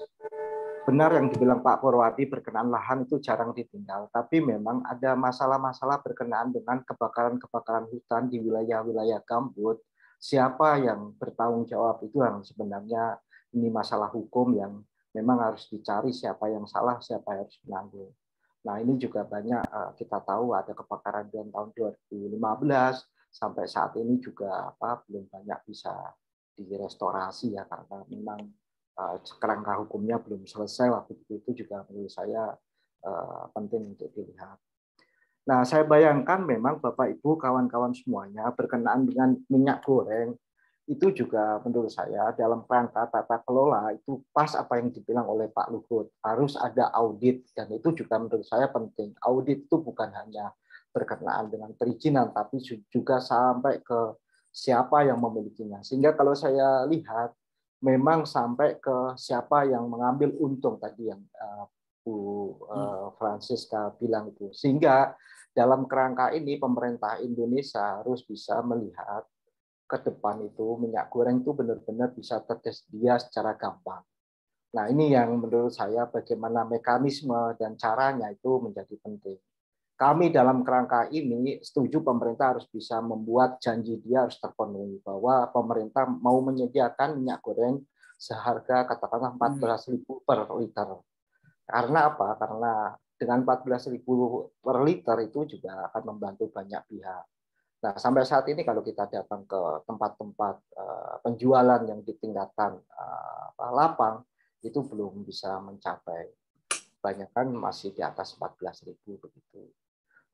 Speaker 6: Benar yang dibilang Pak Purwadi berkenaan lahan itu jarang ditinggal, tapi memang ada masalah-masalah berkenaan dengan kebakaran-kebakaran hutan di wilayah-wilayah gambut. Siapa yang bertanggung jawab itu yang sebenarnya ini masalah hukum yang memang harus dicari siapa yang salah, siapa yang harus menanggung. Nah, ini juga banyak kita tahu ada kebakaran di tahun 2015 sampai saat ini juga belum banyak bisa direstorasi ya karena memang kerangka hukumnya belum selesai waktu itu juga menurut saya penting untuk dilihat. Nah, saya bayangkan memang Bapak Ibu kawan-kawan semuanya berkenaan dengan minyak goreng itu juga menurut saya dalam rangka tata kelola itu pas apa yang dibilang oleh Pak Luhut, harus ada audit dan itu juga menurut saya penting. Audit itu bukan hanya berkenaan dengan perizinan tapi juga sampai ke siapa yang memilikinya. Sehingga kalau saya lihat memang sampai ke siapa yang mengambil untung tadi yang Bu Francisca bilang itu. Sehingga dalam kerangka ini pemerintah Indonesia harus bisa melihat ke depan itu minyak goreng itu benar-benar bisa tersedia secara gampang. Nah, ini yang menurut saya bagaimana mekanisme dan caranya itu menjadi penting. Kami dalam kerangka ini setuju pemerintah harus bisa membuat janji dia harus terpenuhi bahwa pemerintah mau menyediakan minyak goreng seharga katakanlah 14.000 per liter. Karena apa? Karena Dengan 14.000 per liter itu juga akan membantu banyak pihak. Nah, sampai saat ini kalau kita datang ke tempat-tempat penjualan yang di tingkatan lapang, itu belum bisa mencapai. Kebanyakan masih di atas 14.000 begitu.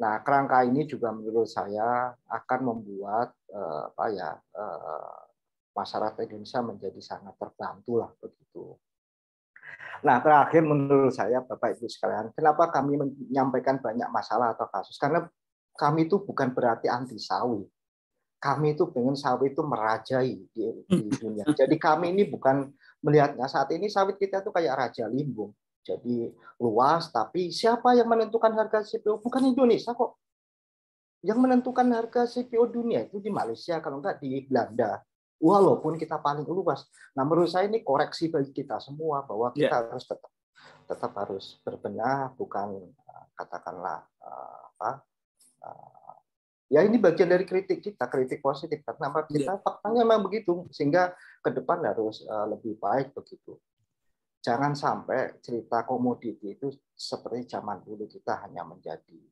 Speaker 6: Nah, kerangka ini juga menurut saya akan membuat masyarakat Indonesia menjadi sangat terbantu lah begitu. Nah, terakhir menurut saya, Bapak Ibu sekalian, kenapa kami menyampaikan banyak masalah atau kasus? Karena kami itu bukan berarti anti sawit. Kami itu pengen sawit itu merajai di dunia. Jadi kami ini bukan melihatnya saat ini sawit kita itu kayak raja limbung. Jadi luas, tapi siapa yang menentukan harga CPO? Bukan Indonesia kok. Yang menentukan harga CPO dunia itu di Malaysia, kalau enggak di Belanda. Walaupun kita paling luas. Nah, menurut saya ini koreksi bagi kita semua bahwa kita harus tetap harus berbenah, bukan katakanlah ya ini bagian dari kritik kita, kritik positif karena kita faktanya memang begitu, sehingga ke depan harus lebih baik begitu. Jangan sampai cerita komoditi itu seperti zaman dulu kita hanya menjadi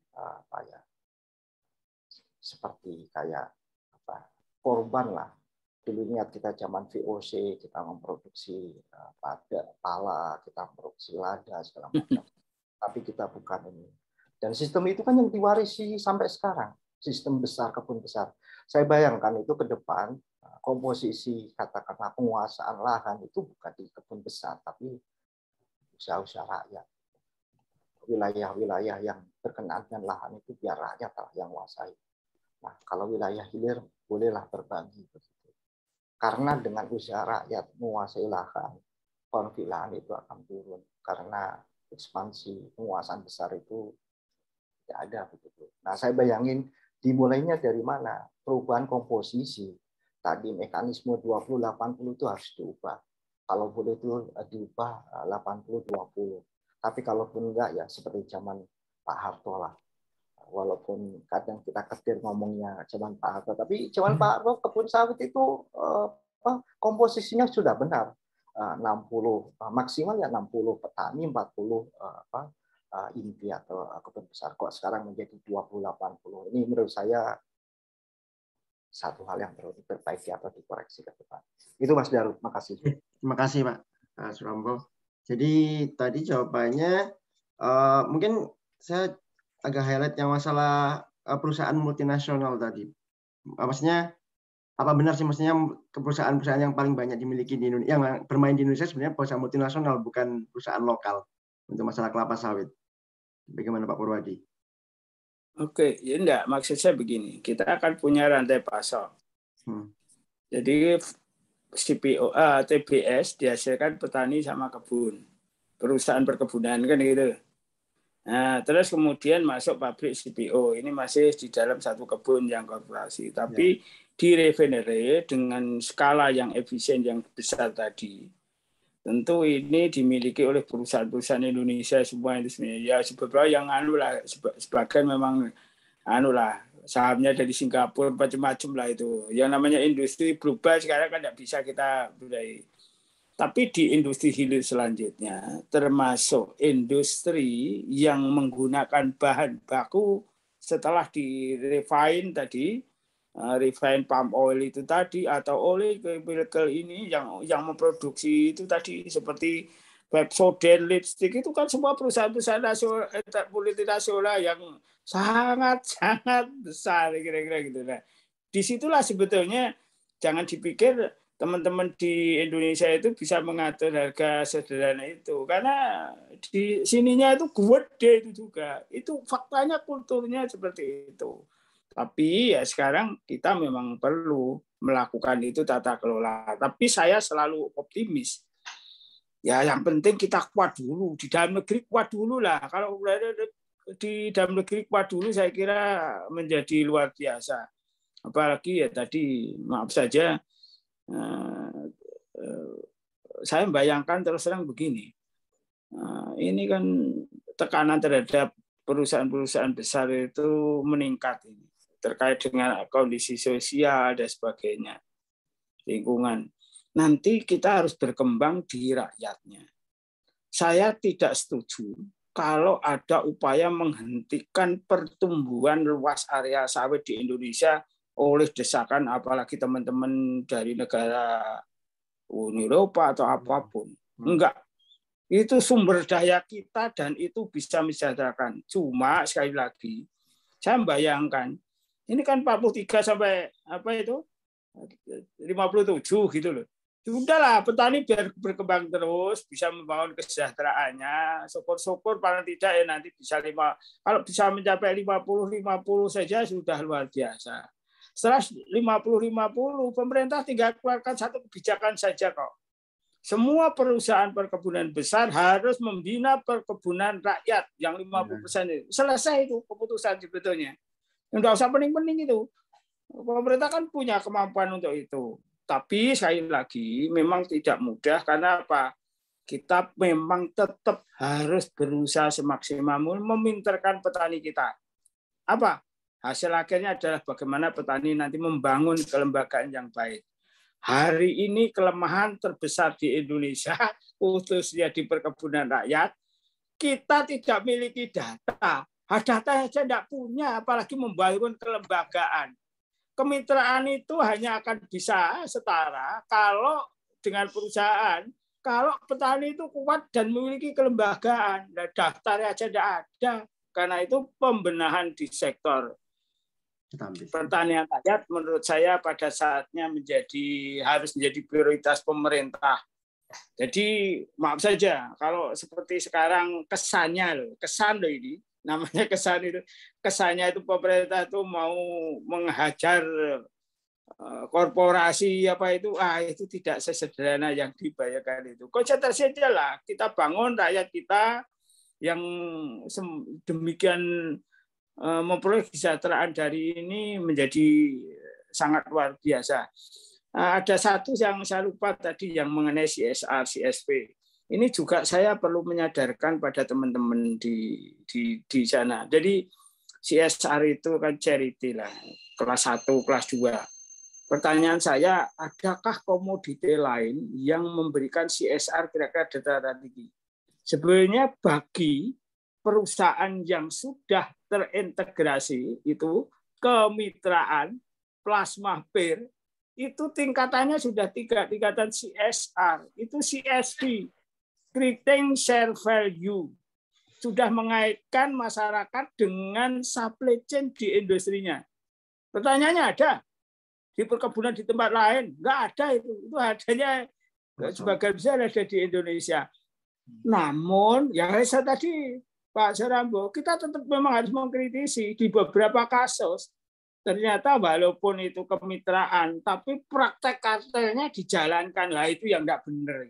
Speaker 6: seperti kayak korban lah. Dulu ingat kita zaman VOC, kita memproduksi pala, kita memproduksi lada, segala macam. Tapi kita bukan ini. Dan sistem itu kan yang diwarisi sampai sekarang. Sistem besar, kebun besar. Saya bayangkan itu ke depan, komposisi katakanlah penguasaan lahan itu bukan di kebun besar, tapi usaha-usaha rakyat. Wilayah-wilayah yang berkenaan dengan lahan itu biar rakyat lah yang menguasai. Nah, kalau wilayah hilir, bolehlah berbagi. Karena dengan usaha rakyat menguasai lahan, konflik lahan itu akan turun. Karena ekspansi penguasaan besar itu tidak ada begitu. Nah, saya bayangin dimulainya dari mana? Perubahan komposisi. Tadi mekanisme 20-80 itu harus diubah. Kalau boleh itu diubah 80-20. Tapi kalaupun enggak ya seperti zaman Pak Harto lah. Walaupun kadang kita ketir ngomongnya zaman Pak Harto, tapi zaman Pak Harto kebun sawit itu komposisinya sudah benar. 60 maksimal ya 60 petani, 40 inti atau kebun besar. Kok sekarang menjadi 20-80. Ini menurut saya satu hal yang perlu diperbaiki atau dikoreksi ke depan. Itu Mas Daru, makasih.
Speaker 3: Terima kasih Pak Surambo. Jadi tadi jawabannya mungkin saya agak highlight yang masalah perusahaan multinasional tadi. Maksudnya apa benar sih maksudnya perusahaan-perusahaan yang paling banyak dimiliki di Indonesia, yang bermain di Indonesia sebenarnya perusahaan multinasional bukan perusahaan lokal untuk masalah kelapa sawit. Bagaimana Pak Purwadi?
Speaker 5: Oke, ya enggak, maksud saya begini, kita akan punya rantai pasok. Jadi CPO, TBS dihasilkan petani sama kebun, perusahaan perkebunan kan gitu. Nah, terus kemudian masuk pabrik CPO, ini masih di dalam satu kebun yang korporasi, tapi di refinery dengan skala yang efisien yang besar tadi. Tentu ini dimiliki oleh perusahaan-perusahaan Indonesia semua itu sebenarnya. Ya beberapa yang sebagian memang sahamnya dari Singapura macam-macam lah itu. Yang namanya industri berubah sekarang kan tidak bisa kita budaya. Tapi di industri hilir selanjutnya, termasuk industri yang menggunakan bahan baku setelah di-refine tadi, refine palm oil itu tadi, atau oleh chemical ini yang memproduksi itu tadi, seperti Pepsodent, lipstick, itu kan semua perusahaan-perusahaan multinasional yang sangat-sangat besar, kira-kira gitu. Nah, disitulah sebetulnya jangan dipikir teman-teman di Indonesia itu bisa mengatur harga sederhana itu, karena di sininya itu gede itu juga. Itu faktanya, kulturnya seperti itu. Tapi ya sekarang kita memang perlu melakukan itu tata kelola. Tapi saya selalu optimis. Ya yang penting kita kuat dulu. Di dalam negeri kuat dulu lah. Kalau di dalam negeri kuat dulu saya kira menjadi luar biasa. Apalagi ya tadi maaf saja, saya membayangkan terus terang begini, ini kan tekanan terhadap perusahaan-perusahaan besar itu meningkat ini, terkait dengan kondisi sosial dan sebagainya, lingkungan. Nanti kita harus berkembang di rakyatnya. Saya tidak setuju kalau ada upaya menghentikan pertumbuhan luas area sawit di Indonesia oleh desakan apalagi teman-teman dari negara Uni Eropa atau apapun. Enggak. Itu sumber daya kita dan itu bisa mensejahterakan. Cuma sekali lagi, saya membayangkan, ini kan 43 sampai apa itu 57 gitu loh. Sudahlah, petani biar berkembang terus, bisa membangun kesejahteraannya. Syukur-syukur paling tidak ya nanti bisa kalau bisa mencapai 50-50 saja sudah luar biasa. Setelah 50-50, pemerintah tinggal keluarkan satu kebijakan saja kok. Semua perusahaan perkebunan besar harus membina perkebunan rakyat yang 50% itu. Selesai itu keputusan sebetulnya. Enggak usah pening-pening itu. Pemerintah kan punya kemampuan untuk itu. Tapi sekali lagi memang tidak mudah karena apa? Kita memang tetap harus berusaha semaksimal meminterkan petani kita. Apa? Hasil akhirnya adalah bagaimana petani nanti membangun kelembagaan yang baik. Hari ini kelemahan terbesar di Indonesia, khususnya di perkebunan rakyat, kita tidak memiliki data. Data saja tidak punya, apalagi membangun kelembagaan. Kemitraan itu hanya akan bisa setara kalau dengan perusahaan, kalau petani itu kuat dan memiliki kelembagaan. Nah, daftarnya aja tidak ada. Karena itu pembenahan di sektor pertanian rakyat menurut saya pada saatnya harus menjadi prioritas pemerintah. Jadi maaf saja kalau seperti sekarang kesan loh ini. Namanya kesannya itu pemerintah itu mau menghajar korporasi itu tidak sesederhana yang dibayangkan itu. Konsentrasi aja lah, kita bangun rakyat kita yang demikian memperoleh kesejahteraan dari ini menjadi sangat luar biasa. Ada satu yang saya lupa tadi yang mengenai CSR, CSP. Ini juga saya perlu menyadarkan pada teman-teman di sana. Jadi CSR itu kan charity lah, kelas 1, kelas 2. Pertanyaan saya, adakah komoditi lain yang memberikan CSR kira-kira data tinggi? Sebenarnya bagi perusahaan yang sudah terintegrasi itu kemitraan, plasma peer, itu tingkatannya sudah 3 tingkatan CSR, itu CSV. Creating share value, sudah mengaitkan masyarakat dengan supply chain di industrinya. Pertanyaannya ada di perkebunan di tempat lain? Nggak ada itu adanya sebagian besar ada di Indonesia. Namun, yang saya tadi Pak Sarambo, kita tetap memang harus mengkritisi di beberapa kasus. Ternyata walaupun itu kemitraan, tapi praktek kartelnya dijalankan lah itu yang nggak benar.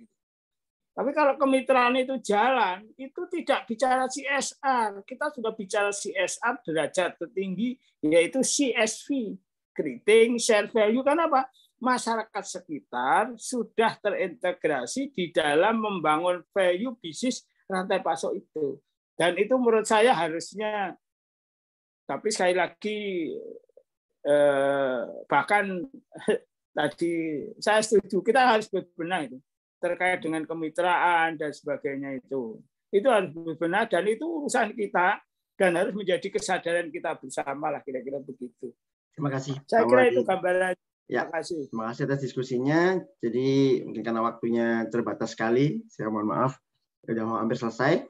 Speaker 5: Tapi kalau kemitraan itu jalan, itu tidak bicara CSR. Kita sudah bicara CSR derajat tertinggi, yaitu CSV, Creating Share Value. Kenapa? Masyarakat sekitar sudah terintegrasi di dalam membangun value bisnis rantai pasok itu. Dan itu menurut saya harusnya, tapi sekali lagi, bahkan tadi saya setuju, kita harus berbenah itu. Terkait dengan kemitraan dan sebagainya itu harus benar dan itu urusan kita dan harus menjadi kesadaran kita bersama lah kira-kira begitu.
Speaker 3: Terima kasih.
Speaker 5: Saya kira itu gambaran.
Speaker 3: Ya, terima kasih atas diskusinya. Jadi mungkin karena waktunya terbatas sekali, saya mohon maaf sudah mau hampir selesai.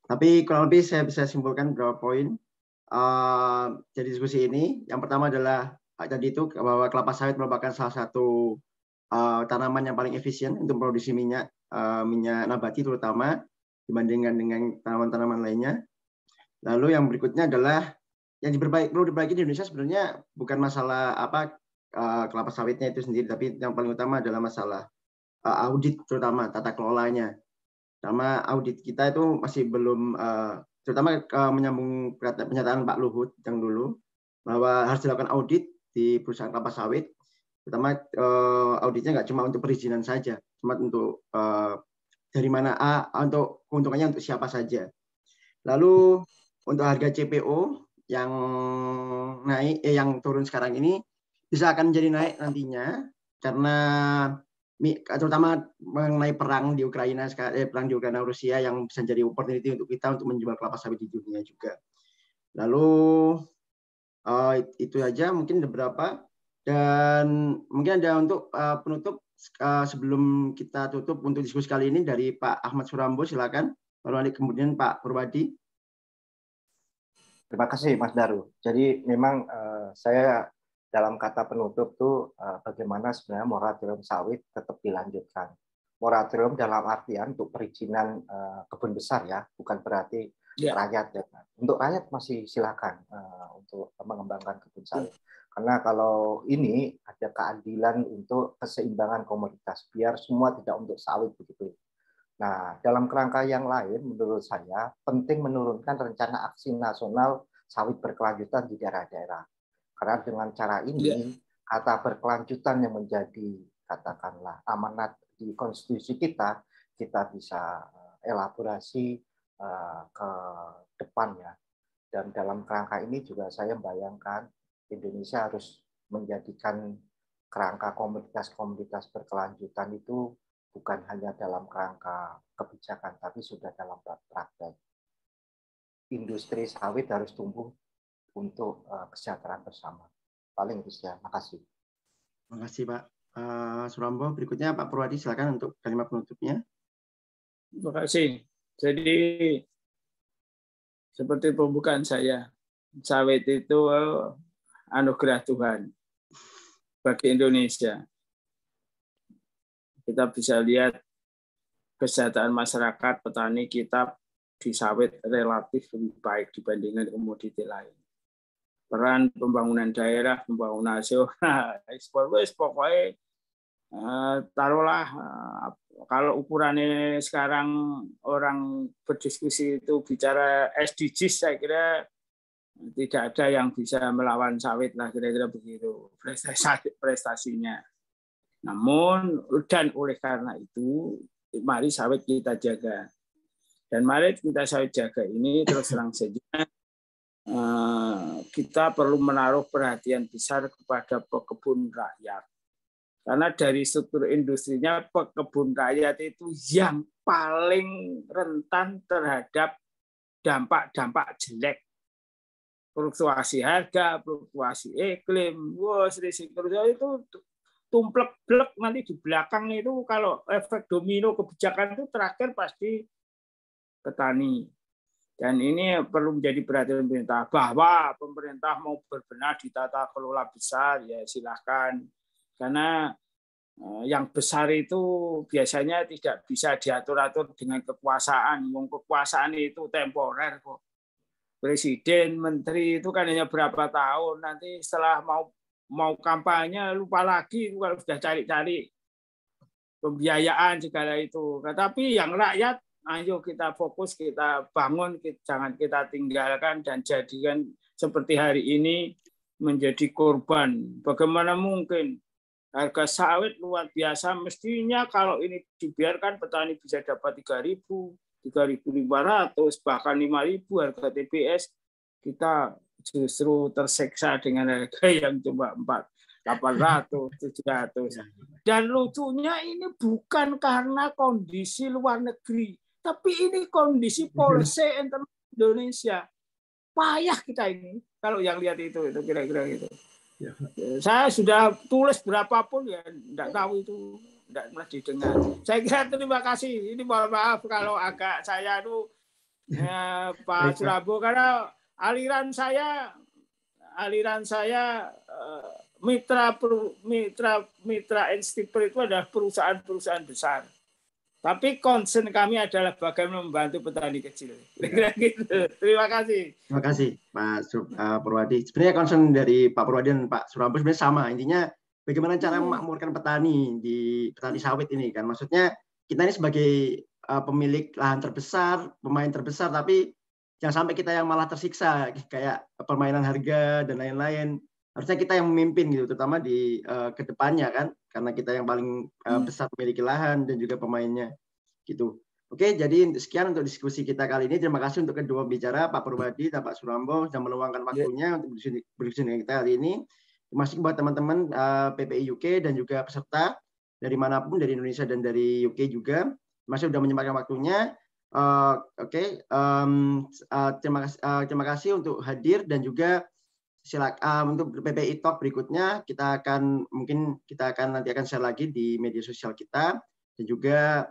Speaker 3: Tapi kurang lebih saya bisa simpulkan beberapa poin dari diskusi ini. Yang pertama adalah tadi itu bahwa kelapa sawit merupakan salah satu tanaman yang paling efisien untuk produksi minyak nabati terutama dibandingkan dengan tanaman-tanaman lainnya. Lalu yang berikutnya adalah yang perlu diperbaiki di Indonesia sebenarnya bukan masalah kelapa sawitnya itu sendiri, tapi yang paling utama adalah masalah audit, terutama tata kelolanya. Sama audit kita itu masih belum, terutama menyambung pernyataan Pak Luhut yang dulu bahwa harus dilakukan audit di perusahaan kelapa sawit. Pertama, auditnya nggak cuma untuk perizinan saja, cuma untuk dari mana untuk keuntungannya untuk siapa saja. Lalu untuk harga CPO yang naik, yang turun sekarang ini bisa akan menjadi naik nantinya karena terutama mengenai perang di Ukraina Rusia yang bisa jadi opportunity untuk kita untuk menjual kelapa sawit di dunia juga. Lalu itu aja mungkin beberapa, dan mungkin ada untuk penutup sebelum kita tutup untuk diskusi kali ini dari Pak Ahmad Surambo, silakan. Lalu kemudian Pak Purwadi.
Speaker 6: Terima kasih Mas Daru. Jadi memang saya dalam kata penutup tuh bagaimana sebenarnya moratorium sawit tetap dilanjutkan. Moratorium dalam artian untuk perizinan kebun besar ya, bukan berarti rakyat ya. Untuk rakyat masih silakan untuk mengembangkan kebun sawit. Karena kalau ini ada keadilan untuk keseimbangan komoditas, biar semua tidak untuk sawit begitu. Nah, dalam kerangka yang lain menurut saya penting menurunkan rencana aksi nasional sawit berkelanjutan di daerah-daerah. Karena dengan cara ini, kata berkelanjutan yang menjadi, katakanlah, amanat di konstitusi kita bisa elaborasi ke depannya. Dan dalam kerangka ini juga saya membayangkan Indonesia harus menjadikan kerangka komoditas-komoditas berkelanjutan itu bukan hanya dalam kerangka kebijakan, tapi sudah dalam praktek. Industri sawit harus tumbuh untuk kesejahteraan bersama. Paling itu saja. Makasih.
Speaker 3: Terima kasih Pak Surambo. Berikutnya Pak Purwadi, silakan untuk kalimat penutupnya.
Speaker 5: Terima kasih. Jadi seperti pembukaan saya, sawit itu anugerah Tuhan bagi Indonesia. Kita bisa lihat kesejahteraan masyarakat petani kita di sawit relatif lebih baik dibandingkan komoditi lain. Peran pembangunan daerah, pembangunan nasional, ekspor, pokoknya taruhlah kalau ukurannya sekarang orang berdiskusi itu bicara SDGs, saya kira tidak ada yang bisa melawan sawit lah, kira-kira begitu prestasinya. Namun dan oleh karena itu, mari sawit kita jaga. Dan mari kita sawit jaga ini terus terang saja. Kita perlu menaruh perhatian besar kepada pekebun rakyat. Karena dari struktur industrinya, pekebun rakyat itu yang paling rentan terhadap dampak-dampak jelek. Fluktuasi harga, fluktuasi iklim, risiko itu tumplek-blek nanti di belakang itu kalau efek domino kebijakan itu terakhir pasti petani. Dan ini perlu menjadi perhatian pemerintah, bahwa pemerintah mau berbenah di tata kelola besar, ya silahkan. Karena yang besar itu biasanya tidak bisa diatur-atur dengan kekuasaan. Kekuasaan itu temporer kok. Presiden, menteri itu kan hanya berapa tahun. Nanti setelah mau kampanye lupa lagi kalau sudah cari-cari pembiayaan segala itu. Tapi yang rakyat, ayo kita fokus, kita bangun, jangan kita tinggalkan dan jadikan seperti hari ini menjadi korban. Bagaimana mungkin harga sawit luar biasa, mestinya kalau ini dibiarkan petani bisa dapat 3.000, 3.500, bahkan 5.000 harga TBS, kita justru tersiksa dengan harga yang cuma 800, 700. Dan lucunya ini bukan karena kondisi luar negeri, tapi ini kondisi policy internal Indonesia. Payah kita ini kalau yang lihat itu kira-kira gitu. Saya sudah tulis berapapun ya enggak tahu itu, enggak pernah didengar. Saya kira terima kasih. Ini mohon maaf kalau agak saya tuh Pak Surambo, karena aliran saya mitra Instiper itu adalah perusahaan-perusahaan besar. Tapi concern kami adalah bagaimana membantu petani kecil. Gitu. Terima kasih.
Speaker 3: Terima kasih Pak Purwadi. Sebenarnya concern dari Pak Purwadi dan Pak Surambo sebenarnya sama. Intinya bagaimana cara memakmurkan petani di petani sawit ini kan. Maksudnya kita ini sebagai pemilik lahan terbesar, pemain terbesar, tapi jangan sampai kita yang malah tersiksa kayak permainan harga dan lain-lain. Harusnya kita yang memimpin gitu, terutama di kedepannya kan, karena kita yang paling besar memiliki lahan dan juga pemainnya gitu. Oke, jadi sekian untuk diskusi kita kali ini. Terima kasih untuk kedua bicara Pak Purwadi dan Pak Surambo sudah meluangkan waktunya untuk berdiskusi dengan kita hari ini. Terima kasih buat teman-teman PPI UK dan juga peserta. dari manapun, dari Indonesia dan dari UK juga. Masih sudah menyempatkan waktunya. Terima kasih untuk hadir, dan juga silakan untuk PPI Talk berikutnya kita akan nanti share lagi di media sosial kita, dan juga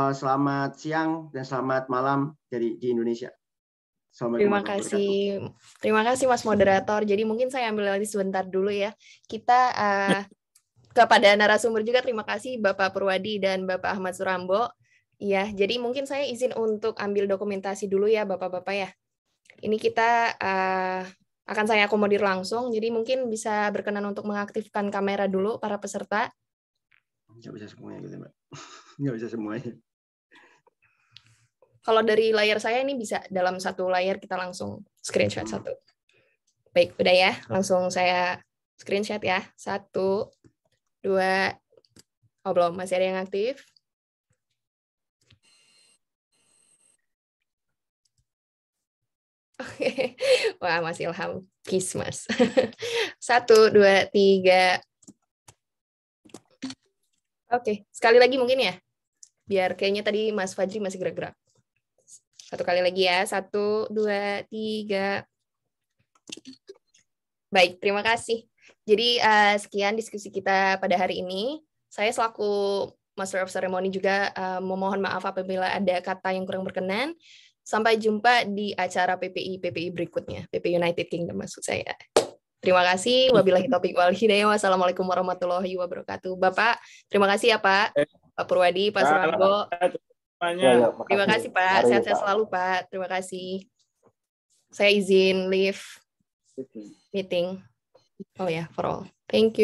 Speaker 3: selamat siang dan selamat malam di Indonesia.
Speaker 1: Terima kasih Mas Moderator. Jadi mungkin saya ambil lagi sebentar dulu ya. Kita kepada narasumber juga terima kasih Bapak Purwadi dan Bapak Ahmad Surambo. Ya, jadi mungkin saya izin untuk ambil dokumentasi dulu ya Bapak-bapak ya. Ini kita akan saya akomodir langsung, jadi mungkin bisa berkenan untuk mengaktifkan kamera dulu para peserta.
Speaker 3: Nggak bisa semuanya gitu, Mbak. Nggak bisa semuanya.
Speaker 1: Kalau dari layar saya ini bisa dalam satu layar kita langsung screenshot satu. Baik, udah ya. Langsung saya screenshot ya. 1, 2, oh belum, masih ada yang aktif. Oke, wah Mas Ilham, kiss Mas. 1, 2, 3. Oke, sekali lagi mungkin ya. Biar kayaknya tadi Mas Fajri masih gerak-gerak. Satu kali lagi ya. 1, 2, 3. Baik, terima kasih. Jadi sekian diskusi kita pada hari ini. Saya selaku Master of Ceremony juga memohon maaf apabila ada kata yang kurang berkenan. Sampai jumpa di acara PPI berikutnya. PPI United Kingdom maksud saya. Terima kasih. Wabillahi taufiq wal hidayah. Wassalamualaikum warahmatullahi wabarakatuh. Bapak, terima kasih ya Pak. Pak Purwadi, Pak Surambo. Terima kasih Pak. Sehat-sehat selalu Pak. Terima kasih. Saya izin leave meeting. Oh ya, for all. Thank you.